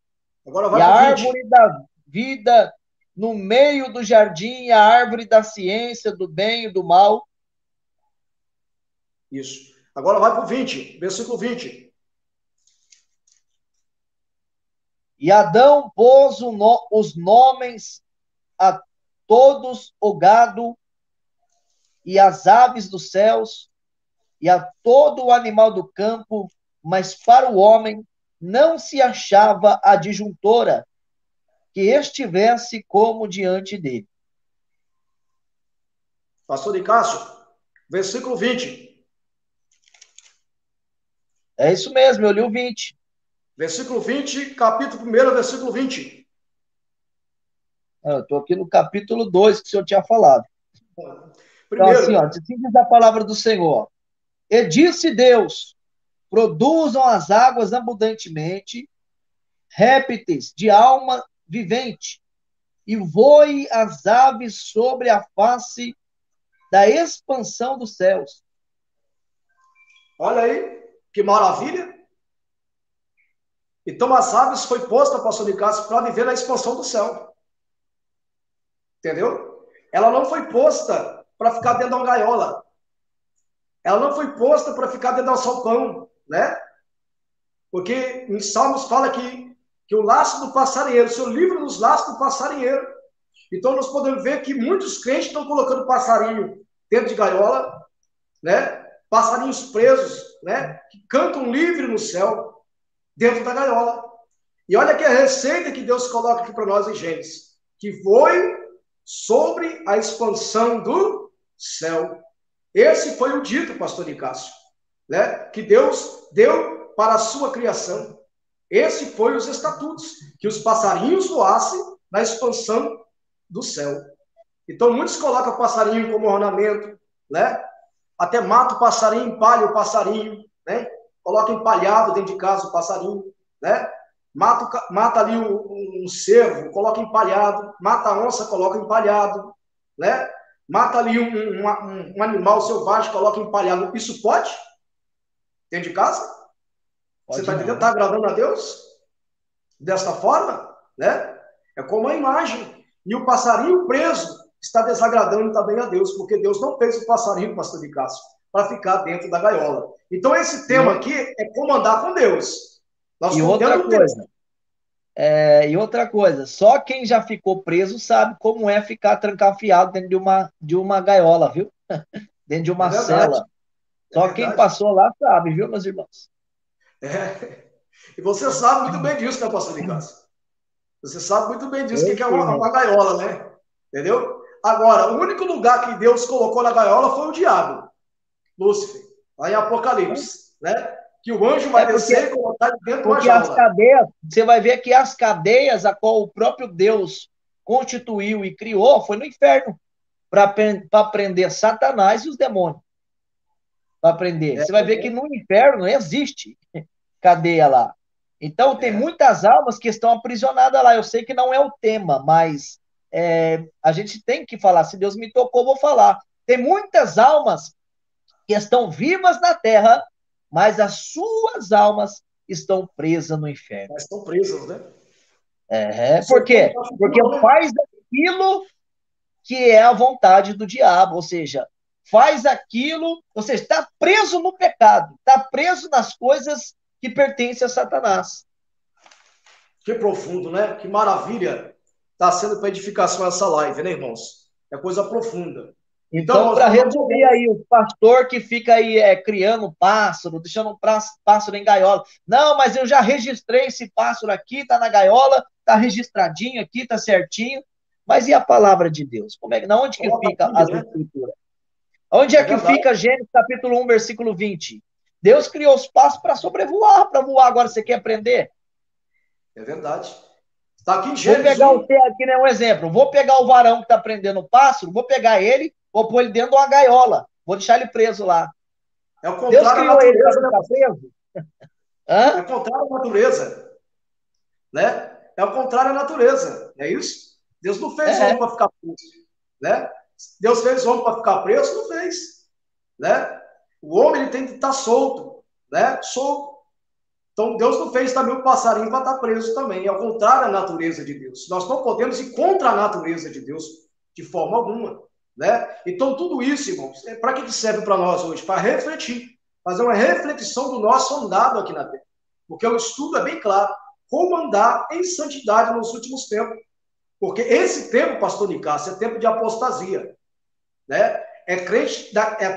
Agora E vai a para o 20. árvore da vida no meio do jardim, a árvore da ciência, do bem e do mal. Isso. Agora vai para o 20, versículo 20. E Adão pôs os nomes a todos o gado e as aves dos céus e a todo o animal do campo, mas para o homem não se achava adjuntora que estivesse como diante dele. Pastor de Cássio, versículo 20. É isso mesmo, eu li o 20. Versículo 20, capítulo 1, versículo 20. Eu estou aqui no capítulo 2 que o senhor tinha falado. Então, assim, ó, Primeiro, assim diz a palavra do Senhor. E disse Deus: produzam as águas abundantemente, répteis de alma vivente, e voe as aves sobre a face da expansão dos céus. olha aí, que maravilha. Então as aves foi posta, pastor de Cássio, para viver na expansão do céu. Entendeu? Ela não foi posta para ficar dentro de uma gaiola. Ela não foi posta para ficar dentro de um salpão, né? Porque em Salmos fala que o laço do passarinheiro, o seu livro nos laços do passarinheiro. Então nós podemos ver que muitos crentes estão colocando passarinho dentro de gaiola, né? Passarinhos presos, né? Que cantam livre no céu, dentro da gaiola. E olha que a receita que Deus coloca aqui para nós em Gênesis, que foi sobre a expansão do céu. Esse foi o dito, pastor Nicásio, né? Que Deus deu para a sua criação. Esse foi os estatutos, que os passarinhos voassem na expansão do céu. Então, muitos colocam passarinho como ornamento, né? Até mata o passarinho, empalha o passarinho, né? Coloca empalhado dentro de casa o passarinho, né? Mata ali um cervo, coloca empalhado. Mata a onça, coloca empalhado, né? Mata ali um animal selvagem, coloca empalhado. Isso pode? Dentro de casa? Você Pode está entendendo? Está não. agradando a Deus? Desta forma, né? É como a imagem. E o passarinho preso está desagradando também a Deus, porque Deus não fez o passarinho, pastor de Cássio, para ficar dentro da gaiola. Então, esse E, tema aqui é como andar com Deus. Nós e estamos outra dentro do texto. coisa, só quem já ficou preso sabe como é ficar trancafiado dentro de uma gaiola, viu? Dentro de É uma verdade, cela. é Só quem verdade. passou lá sabe, viu, meus irmãos? É. E você sabe muito bem disso, né, pastor de Cássio? Você sabe muito bem disso, Eu que é sei uma mesmo. gaiola, né? Entendeu? Agora, o único lugar que Deus colocou na gaiola foi o diabo, Lúcifer, lá em Apocalipse, né? Que o anjo vai É porque, descer e colocar ele dentro de uma porque as jaula. cadeias, você vai ver que as cadeias a qual o próprio Deus constituiu e criou foi no inferno para prender Satanás e os demônios. Para prender. É, Você vai ver que no inferno não existe cadeia lá. Então, tem é, muitas almas que estão aprisionadas lá. Eu sei que não é o tema, mas a gente tem que falar. Se Deus me tocou, vou falar. Tem muitas almas que estão vivas na terra, mas as suas almas estão presas no inferno. mas estão presos, né? Isso Por aí não quê? está Porque não, né? faz aquilo que é a vontade do diabo, ou seja, faz aquilo, ou seja, está preso no pecado, está preso nas coisas que pertencem a Satanás. Que profundo, né? Que maravilha está sendo para edificação essa live, né, irmãos? É coisa profunda. Então, Então, para nós não resumir podemos. aí, o pastor que fica aí criando pássaro, deixando um pássaro em gaiola. Não, mas eu já registrei esse pássaro aqui, está na gaiola, está registradinho aqui, está certinho. Mas e a palavra de Deus? Como é, onde que Coloca a fica Bíblia, as né? escrituras? Onde é É que verdade, fica Gênesis capítulo 1, versículo 20? Deus criou os pássaros para sobrevoar, para voar. Agora você quer aprender? é verdade. Está aqui em Vou Gênesis pegar 1. você aqui, né, um exemplo. Vou pegar o varão que está prendendo o pássaro, vou pegar ele, vou pôr ele dentro de uma gaiola. Vou deixar ele preso lá. É o Deus contrário à criou ele para natureza, né, ficar pastor? preso? É Hã? o contrário à natureza, né? É o contrário à natureza, é isso? Deus não fez É. homem para ficar preso, né? Deus fez homem para ficar preso? Não fez, né? O homem ele tem que estar solto, né? Solto. Então, Deus não fez também o passarinho para estar preso também. É ao contrário à natureza de Deus. Nós não podemos ir contra a natureza de Deus de forma alguma. Né? Então, tudo isso, irmãos, para que serve para nós hoje? Para refletir, fazer uma reflexão do nosso andado aqui na Terra. Porque o estudo é bem claro. Como andar em santidade nos últimos tempos. Porque esse tempo, pastor Nicásio, é tempo de apostasia. Né? É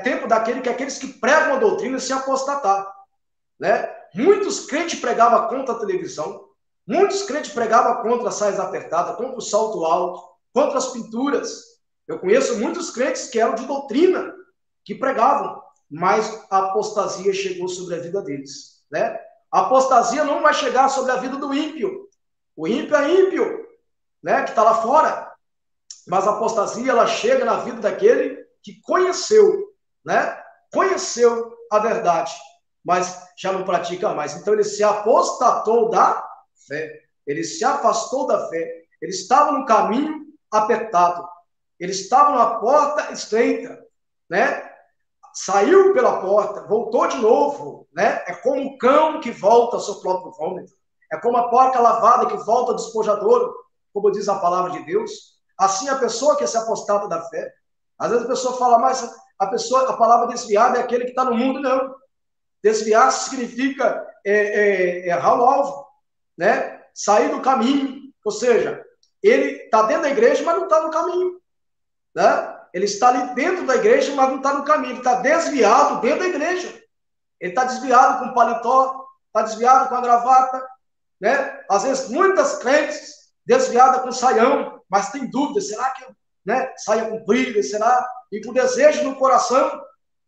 tempo daquele que aqueles que pregam a doutrina se apostatar. Né? Muitos crentes pregavam contra a televisão, muitos crentes pregavam contra as saias apertadas, contra o salto alto, contra as pinturas. Eu conheço muitos crentes que eram de doutrina, que pregavam, mas a apostasia chegou sobre a vida deles. Né? A apostasia não vai chegar sobre a vida do ímpio. O ímpio é ímpio, né? Que está lá fora. Mas a apostasia, ela chega na vida daquele que conheceu, né? Conheceu a verdade, mas já não pratica mais. Então ele se apostatou da fé. Ele se afastou da fé. Ele estava no caminho apertado. Ele estava na porta estreita, né? Saiu pela porta, voltou de novo, né? É como um cão que volta ao seu próprio vômito. É como a porca lavada que volta ao despojadouro, como diz a palavra de Deus. Assim a pessoa que se apostata da fé. Às vezes a pessoa fala, mas a palavra desviada é aquele que está no mundo, não. Desviar significa errar o alvo, né? Sair do caminho. Ou seja, ele está dentro da igreja, mas não está no caminho, né? Ele está ali dentro da igreja, mas não está no caminho. Ele está desviado dentro da igreja. Ele está desviado com o paletó, está desviado com a gravata, né? Às vezes, muitas crentes desviadas com saião, mas tem dúvida, será que saia comprida, será? E com desejo no coração,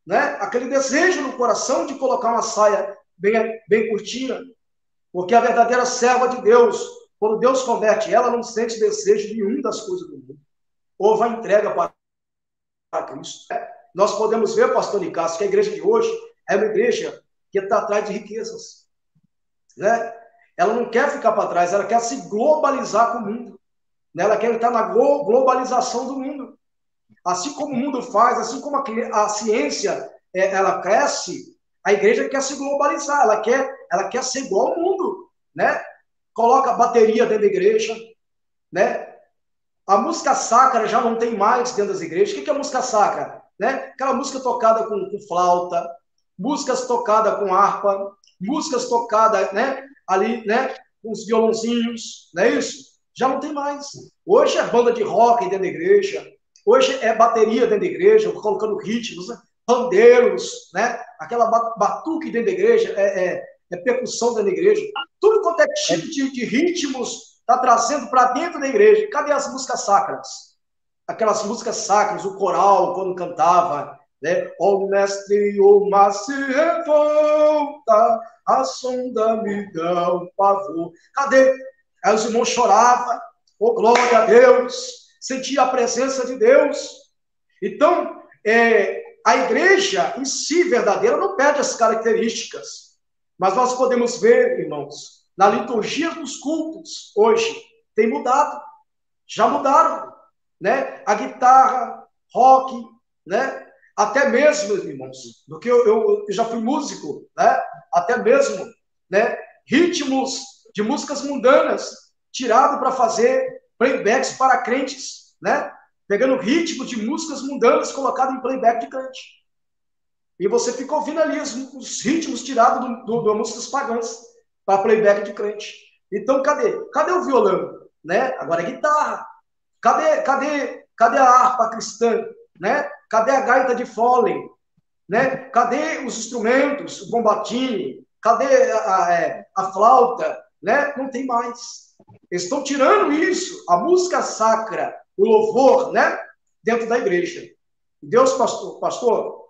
né? Aquele desejo no coração de colocar uma saia bem curtinha, porque a verdadeira serva de Deus, quando Deus converte ela, não sente desejo nenhum das coisas do mundo. Ou vai entrega para Cristo. Nós podemos ver, pastor Nicásio, que a igreja de hoje é uma igreja que está atrás de riquezas, né? Ela não quer ficar para trás, ela quer se globalizar com o mundo, né? Ela quer estar na globalização do mundo. Assim como o mundo faz, assim como a ciência ela cresce, a igreja quer se globalizar, ela quer ser igual ao mundo, né? Coloca bateria dentro da igreja, né? A música sacra já não tem mais dentro das igrejas. O que é música sacra? Né? Aquela música tocada com flauta, músicas tocadas com harpa, músicas tocadas, né, ali, né, com os violãozinhos, não é isso? Já não tem mais. Hoje é banda de rock dentro da igreja, hoje é bateria dentro da igreja, colocando ritmos, né? Pandeiros, né? Aquela batuque dentro da igreja, percussão dentro da igreja. Tudo quanto é tipo de ritmos está trazendo para dentro da igreja. Cadê as músicas sacras? Aquelas músicas sacras, o coral, quando cantava, né? Ó mestre, o mar se revolta, a sonda me dá um pavor. Cadê? Aí os irmãos choravam, oh glória a Deus, sentia a presença de Deus. Então, a igreja em si, verdadeira, não perde as características. Mas nós podemos ver, irmãos, na liturgia dos cultos, hoje, tem mudado. Já mudaram, né? A guitarra, rock, né? Até mesmo, irmãos, do que eu já fui músico, né? Até mesmo, né? Ritmos de músicas mundanas, tirado para fazer playbacks para crentes, né? pegando ritmos de músicas mundanas colocado em playback de crente. E você fica ouvindo ali os ritmos tirados de músicas pagãs para playback de crente. Então, cadê o violão? Né? Agora é guitarra. Cadê a harpa cristã? Né? Cadê a gaita de Foley? Né? Cadê os instrumentos, o bombatine? Cadê a flauta? Né? Não tem mais. Eles estão tirando isso, a música sacra, o louvor, né? Dentro da igreja. Deus, pastor,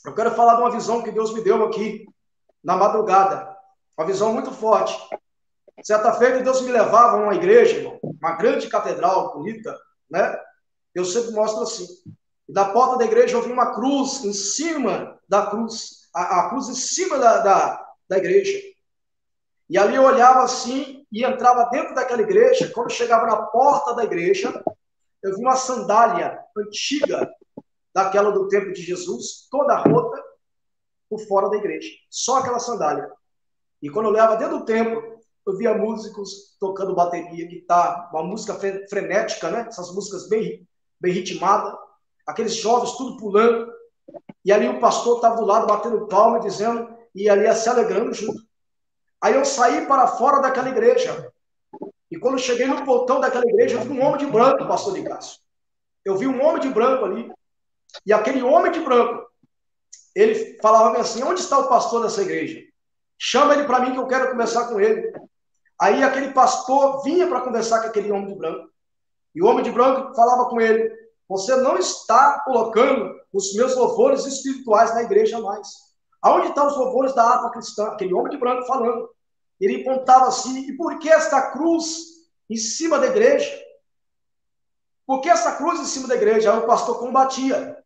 eu quero falar de uma visão que Deus me deu aqui na madrugada. Uma visão muito forte. Certa feita, Deus me levava a uma igreja, irmão, uma grande catedral bonita, né? Eu sempre mostro assim. E da porta da igreja eu vi uma cruz em cima da cruz, a cruz em cima da igreja. E ali eu olhava assim e entrava dentro daquela igreja. Quando eu chegava na porta da igreja, eu vi uma sandália antiga, daquela do tempo de Jesus, toda rota, por fora da igreja. Só aquela sandália. E quando eu olhava dentro do templo, eu via músicos tocando bateria, guitarra, uma música frenética, né? Essas músicas bem ritmadas. Aqueles jovens tudo pulando. E ali o pastor estava do lado, batendo palma, dizendo, e ali se alegrando junto. Aí eu saí para fora daquela igreja. E quando eu cheguei no portão daquela igreja, eu vi um homem de branco, pastor de Cássio. Eu vi um homem de branco ali. E aquele homem de branco, ele falava assim, onde está o pastor dessa igreja? Chama ele para mim que eu quero conversar com ele. Aí aquele pastor vinha para conversar com aquele homem de branco. E o homem de branco falava com ele, você não está colocando os meus louvores espirituais na igreja mais. Aonde estão os louvores da harpa cristã? Aquele homem de branco falando. Ele apontava assim, e por que esta cruz em cima da igreja? Por que essa cruz em cima da igreja? Aí o pastor combatia.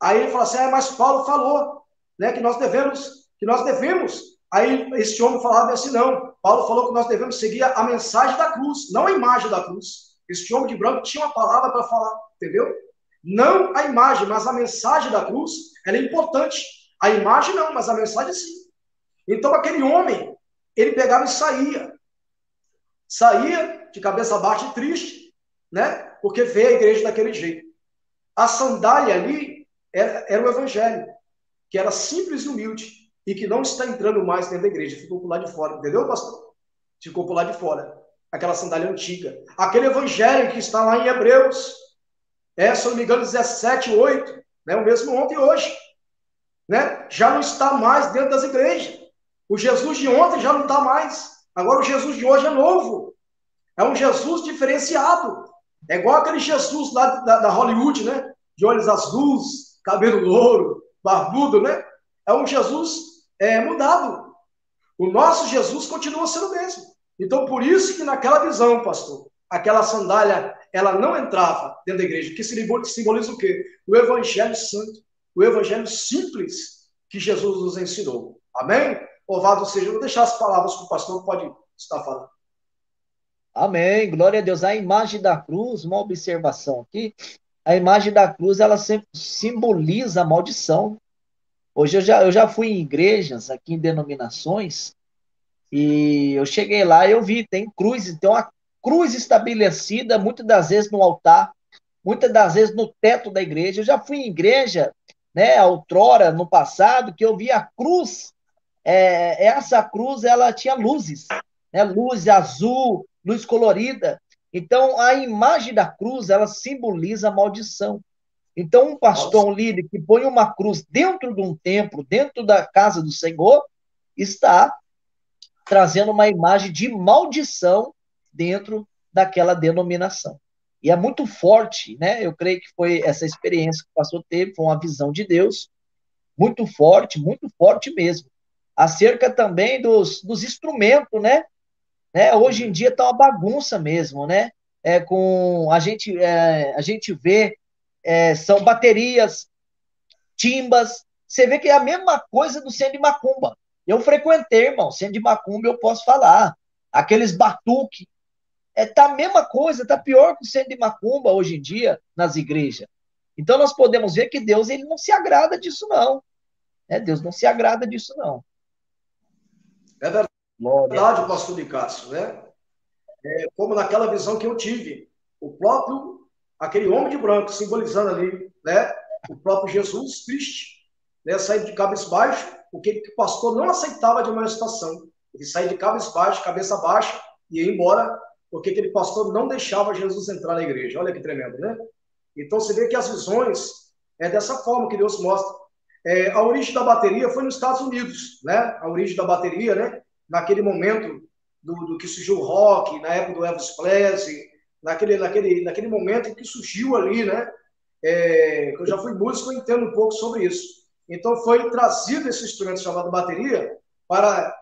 Aí ele falou assim, mas Paulo falou, né, que nós devemos. Aí esse homem falava assim, não, Paulo falou que nós devemos seguir a mensagem da cruz, não a imagem da cruz. Esse homem de branco tinha uma palavra para falar, entendeu? Não a imagem, mas a mensagem da cruz, ela é importante. A imagem não, mas a mensagem sim. Então aquele homem, ele pegava e saía de cabeça baixa e triste, né? Porque vê a igreja daquele jeito. A sandália ali era o evangelho, que era simples e humilde, e que não está entrando mais dentro da igreja, ficou por lá de fora, entendeu, pastor? Ficou por lá de fora, aquela sandália antiga. Aquele evangelho que está lá em Hebreus, se eu não me engano, 17:8, né? O mesmo ontem e hoje, né? Já não está mais dentro das igrejas. O Jesus de ontem já não está mais. Agora o Jesus de hoje é novo. É um Jesus diferenciado. É igual aquele Jesus lá da Hollywood, né? De olhos azuis, cabelo louro, barbudo, né? É um Jesus mudado. O nosso Jesus continua sendo o mesmo. Então, por isso que naquela visão, pastor, aquela sandália, ela não entrava dentro da igreja, que simboliza o quê? O evangelho santo, o evangelho simples que Jesus nos ensinou. Amém? Louvado seja. Eu vou deixar as palavras que o pastor pode estar falando. Amém, glória a Deus. A imagem da cruz, uma observação aqui, a imagem da cruz, ela sempre simboliza a maldição. Hoje eu já fui em igrejas, aqui em denominações, e eu cheguei lá e eu vi, tem cruzes, tem uma cruz estabelecida, muitas das vezes no altar, muitas das vezes no teto da igreja. Eu já fui em igreja, né, outrora, no passado, que eu vi a cruz, essa cruz, ela tinha luzes, né, luz azul, luz colorida. Então, a imagem da cruz, ela simboliza a maldição. Então, um pastor, um líder que põe uma cruz dentro de um templo, dentro da casa do Senhor, está trazendo uma imagem de maldição dentro daquela denominação. E é muito forte, né? Eu creio que foi essa experiência que o pastor teve, foi uma visão de Deus, muito forte mesmo. Acerca também dos instrumentos, né? Hoje em dia está uma bagunça mesmo, né? A gente vê, são baterias, timbas, você vê que é a mesma coisa do centro de macumba. Eu frequentei, irmão, centro de macumba, eu posso falar. Aqueles batuque, tá a mesma coisa, tá pior que o centro de macumba hoje em dia nas igrejas. Então nós podemos ver que Deus, ele não se agrada disso não. Deus não se agrada disso não. É verdade, pastor de Cássio, né? Como naquela visão que eu tive. O próprio aquele homem de branco, simbolizando ali, né, o próprio Jesus, triste, né, sair de cabisbaixo, porque o pastor não aceitava de manifestação. Ele saía de cabisbaixo, cabeça baixa, e ia embora, porque aquele pastor não deixava Jesus entrar na igreja. Olha que tremendo, né? Então, você vê que as visões é dessa forma que Deus mostra. A origem da bateria foi nos Estados Unidos, né? A origem da bateria, né? Naquele momento do que surgiu o rock, na época do Elvis Presley, naquele momento em que surgiu ali, né? Eu já fui músico, eu entendo um pouco sobre isso. Então, foi trazido esse instrumento chamado bateria para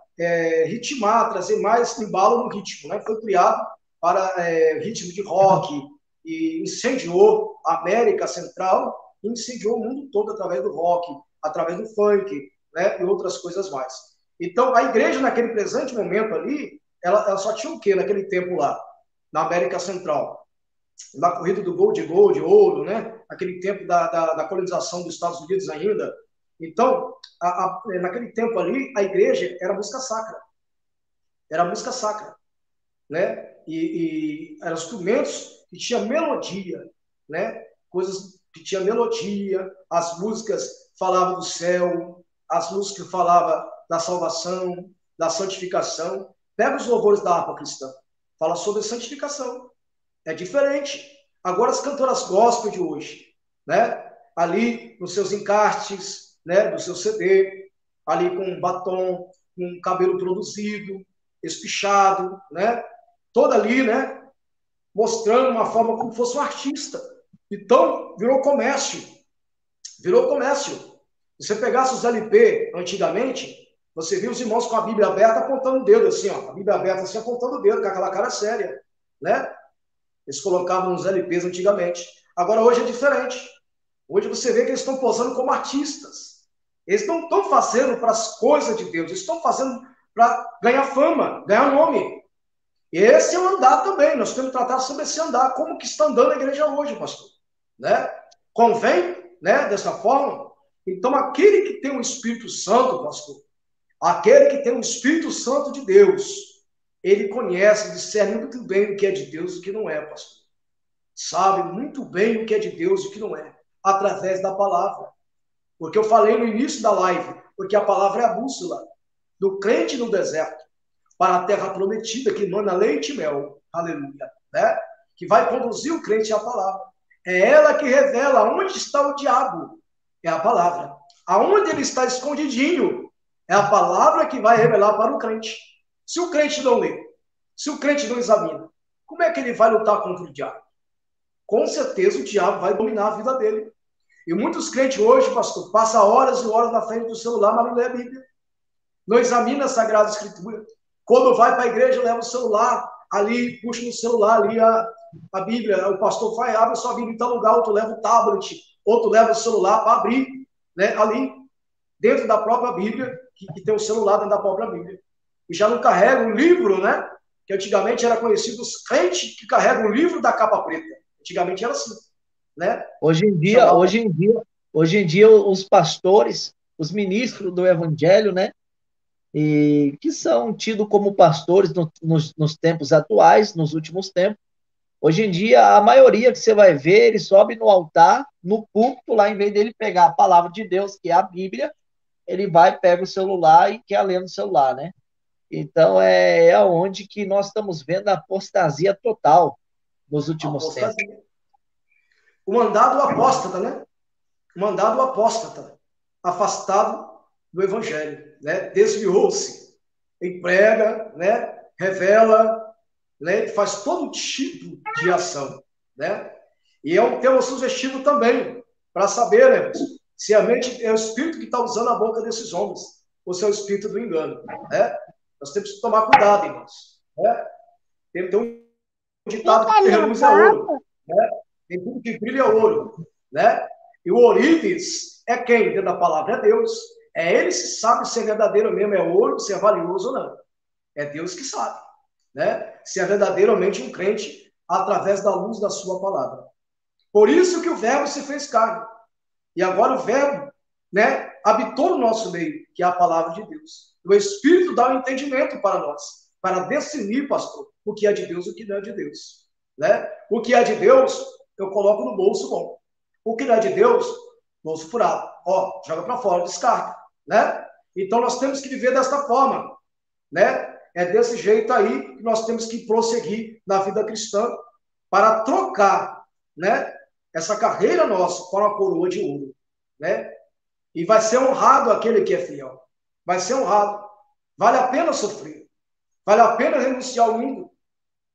ritmar, trazer mais embalo no ritmo, né? Foi criado para ritmo de rock e incendiou a América Central e incendiou o mundo todo através do rock, através do funk, né? E outras coisas mais. Então, a igreja, naquele presente momento ali, ela só tinha o quê naquele tempo lá, na América Central? Na corrida do gold, ouro, né? Aquele tempo da colonização dos Estados Unidos ainda. Então, naquele tempo ali, a igreja era música sacra. Era música sacra, né? E eram instrumentos que tinham melodia, né? Coisas que tinham melodia, as músicas falavam do céu, as músicas falavam da salvação, da santificação. Pega os louvores da harpa cristã, fala sobre santificação. É diferente. Agora as cantoras gospel de hoje, né? Ali nos seus encartes, né? Do seu CD, ali com batom, com cabelo produzido, espichado, né? Toda ali, né? Mostrando uma forma como fosse um artista. Então, virou comércio. Virou comércio. Se você pegasse os LP antigamente, você via os irmãos com a Bíblia aberta apontando o dedo, assim, ó. A Bíblia aberta assim, apontando o dedo, com aquela cara séria, né? Eles colocavam nos LPs antigamente. Agora, hoje é diferente. Hoje você vê que eles estão posando como artistas. Eles não estão fazendo para as coisas de Deus, eles estão fazendo para ganhar fama, ganhar nome. Esse é o andar também. Nós temos que tratar sobre esse andar. Como que está andando a igreja hoje, pastor? Né? Convém, né, dessa forma? Então, aquele que tem o Espírito Santo, pastor, aquele que tem o Espírito Santo de Deus, ele conhece, discerne muito bem o que é de Deus e o que não é, pastor. Sabe muito bem o que é de Deus e o que não é, através da palavra. Porque eu falei no início da live, porque a palavra é a bússola do crente no deserto, para a terra prometida, que manda leite e mel, aleluia, né? Que vai conduzir o crente à palavra. É ela que revela onde está o diabo, é a palavra. Aonde ele está escondidinho, é a palavra que vai revelar para o crente. Se o crente não lê, se o crente não examina, como é que ele vai lutar contra o diabo? Com certeza o diabo vai dominar a vida dele. E muitos crentes hoje, pastor, passam horas e horas na frente do celular, mas não lê a Bíblia. Não examina a Sagrada Escritura. Quando vai para a igreja, leva o celular, ali, puxa no celular ali a Bíblia, o pastor vai, abre a sua Bíblia em tal lugar, outro leva o tablet, outro leva o celular para abrir, né, ali, dentro da própria Bíblia, que tem o celular dentro da própria Bíblia. E já não carrega um livro, né, que antigamente era conhecido os crentes que carregam o livro da capa preta. Antigamente era assim, né? Hoje em dia, Chamava... hoje em dia, os pastores, os ministros do evangelho, né, e que são tidos como pastores nos tempos atuais, nos últimos tempos. Hoje em dia, a maioria que você vai ver, ele sobe no altar, no púlpito, lá, em vez dele pegar a palavra de Deus, que é a Bíblia, ele vai, pega o celular e quer ler no celular, né? Então, é onde que nós estamos vendo a apostasia total nos últimos tempos. Apostasia. O mandado apóstata, né? O mandado apóstata, afastado do evangelho, né? Desviou-se, emprega, né? Revela, né? Faz todo tipo de ação, né? E é um tema sugestivo também, para saber, né, se a mente é o espírito que está usando a boca desses homens, ou se é o espírito do engano, né? Nós temos que tomar cuidado, irmãos, né? Tem um ditado que reluz é ouro, né? Tem tudo que brilha é ouro, né? E o ourives é quem? Dentro da palavra é Deus. É ele que sabe se é verdadeiro mesmo, é ouro, se é valioso ou não. É Deus que sabe, né? Se é verdadeiramente um crente através da luz da sua palavra. Por isso que o verbo se fez carne. E agora o verbo, né, habitou no nosso meio, que é a palavra de Deus. O Espírito dá um entendimento para nós, para discernir, pastor, o que é de Deus e o que não é de Deus, né? O que é de Deus eu coloco no bolso bom. O que não é de Deus, bolso furado. Ó, joga para fora, descarta, né? Então nós temos que viver desta forma, né? É desse jeito aí que nós temos que prosseguir na vida cristã para trocar, né? Essa carreira nossa por uma coroa de ouro, né? E vai ser honrado aquele que é fiel. Vai ser honrado. Vale a pena sofrer. Vale a pena renunciar ao mundo.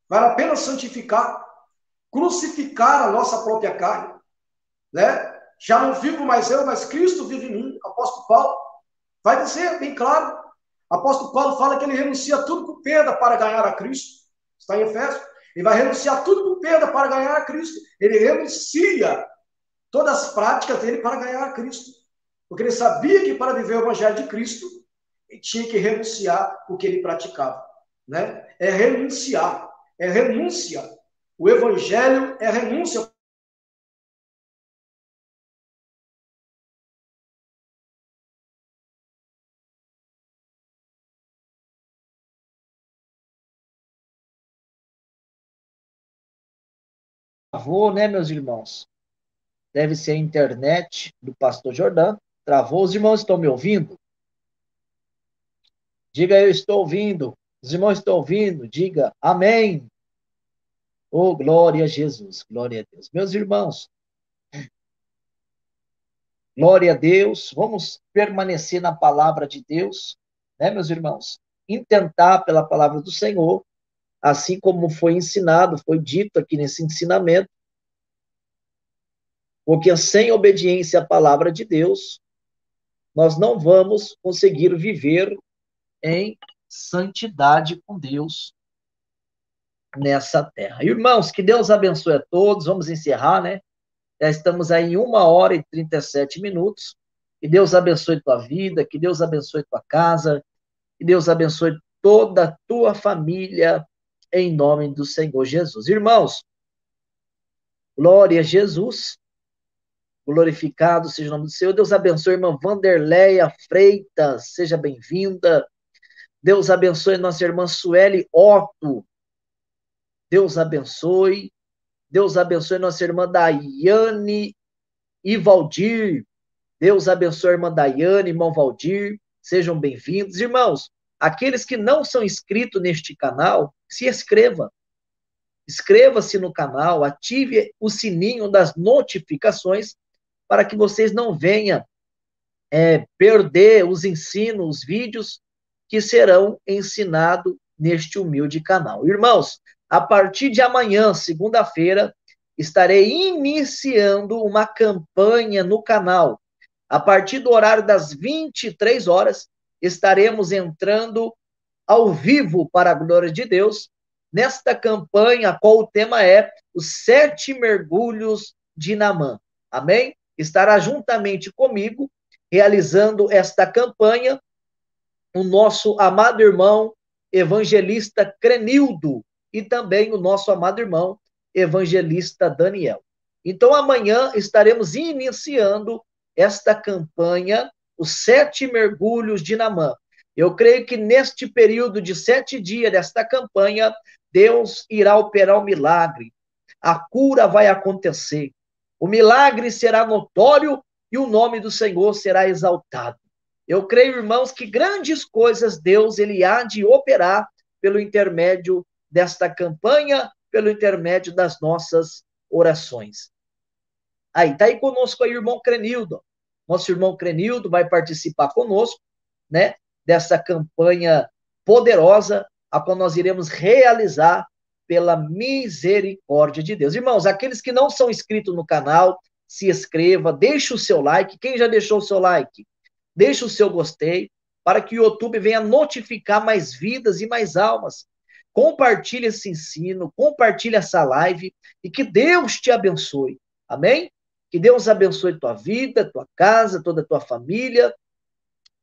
Vale a pena santificar, crucificar a nossa própria carne, né? Já não vivo mais eu, mas Cristo vive em mim. Apóstolo Paulo vai dizer bem claro. Apóstolo Paulo fala que ele renuncia tudo com perda para ganhar a Cristo. Está em Efésios. Ele vai renunciar tudo com perda para ganhar a Cristo. Ele renuncia todas as práticas dele para ganhar a Cristo. Porque ele sabia que para viver o evangelho de Cristo, ele tinha que renunciar o que ele praticava, né? É renunciar, é renúncia. O evangelho é renúncia. Travou, né, meus irmãos? Deve ser a internet do pastor Jordão. Travou. Os irmãos estão me ouvindo? Diga, eu estou ouvindo. Os irmãos estão ouvindo? Diga, amém. Oh, glória a Jesus, glória a Deus. Meus irmãos, glória a Deus. Vamos permanecer na palavra de Deus, né, meus irmãos? Intentar pela palavra do Senhor, assim como foi ensinado, foi dito aqui nesse ensinamento, porque sem obediência à palavra de Deus, nós não vamos conseguir viver em santidade com Deus nessa terra. Irmãos, que Deus abençoe a todos. Vamos encerrar, né? Já estamos aí em 1 hora e 37 minutos. Que Deus abençoe tua vida, que Deus abençoe tua casa, que Deus abençoe toda a tua família, em nome do Senhor Jesus. Irmãos, glória a Jesus, glorificado seja o nome do Senhor. Deus abençoe a irmã Vanderleia Freitas, seja bem-vinda. Deus abençoe nossa irmã Sueli Otto. Deus abençoe. Deus abençoe nossa irmã Daiane e Valdir. Deus abençoe a irmã Daiane, irmão Valdir. Sejam bem-vindos. Irmãos, aqueles que não são inscritos neste canal, se inscreva. Inscreva-se no canal, ative o sininho das notificações para que vocês não venham perder os ensinos, os vídeos que serão ensinados neste humilde canal. Irmãos, a partir de amanhã, segunda-feira, estarei iniciando uma campanha no canal. A partir do horário das 23 horas, estaremos entrando ao vivo para a glória de Deus, nesta campanha, qual o tema é os 7 mergulhos de Naamã. Amém? Estará juntamente comigo, realizando esta campanha, o nosso amado irmão evangelista Crenildo e também o nosso amado irmão evangelista Daniel. Então, amanhã estaremos iniciando esta campanha, os 7 mergulhos de Naamã. Eu creio que neste período de 7 dias desta campanha, Deus irá operar o milagre. A cura vai acontecer. O milagre será notório e o nome do Senhor será exaltado. Eu creio, irmãos, que grandes coisas Deus ele há de operar pelo intermédio desta campanha, pelo intermédio das nossas orações. Aí, tá aí conosco aí o irmão Crenildo. Nosso irmão Crenildo vai participar conosco, né, dessa campanha poderosa, a qual nós iremos realizar pela misericórdia de Deus. Irmãos, aqueles que não são inscritos no canal, se inscreva, deixe o seu like. Quem já deixou o seu like? Deixe o seu gostei, para que o YouTube venha notificar mais vidas e mais almas. Compartilhe esse ensino, compartilhe essa live e que Deus te abençoe. Amém? Que Deus abençoe tua vida, tua casa, toda a tua família.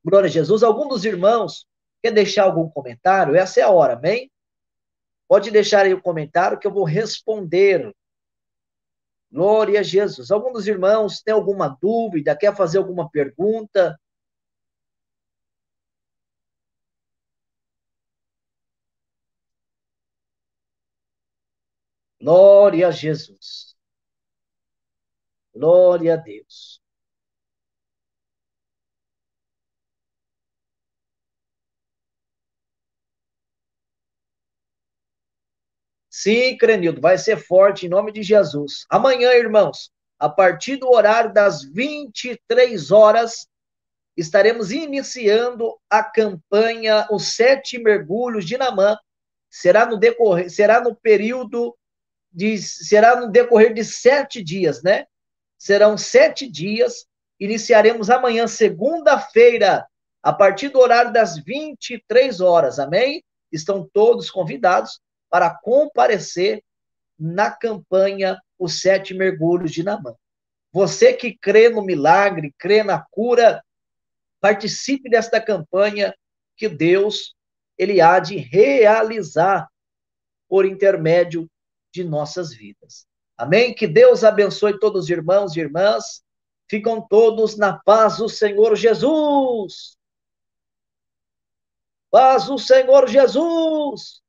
Glória a Jesus. Algum dos irmãos quer deixar algum comentário? Essa é a hora, amém? Pode deixar aí o comentário que eu vou responder. Glória a Jesus. Algum dos irmãos tem alguma dúvida, quer fazer alguma pergunta? Glória a Jesus. Glória a Deus. Sim, Crenildo, vai ser forte em nome de Jesus. Amanhã, irmãos, a partir do horário das 23 horas, estaremos iniciando a campanha Os Sete Mergulhos de Naamã. Será no período será no decorrer de 7 dias, né? Serão 7 dias. Iniciaremos amanhã, segunda-feira, a partir do horário das 23 horas. Amém? Estão todos convidados para comparecer na campanha Os Sete Mergulhos de Naamã. Você que crê no milagre, crê na cura, participe desta campanha que Deus ele há de realizar por intermédio de nossas vidas. Amém? Que Deus abençoe todos os irmãos e irmãs. Ficam todos na paz do Senhor Jesus. Paz do Senhor Jesus.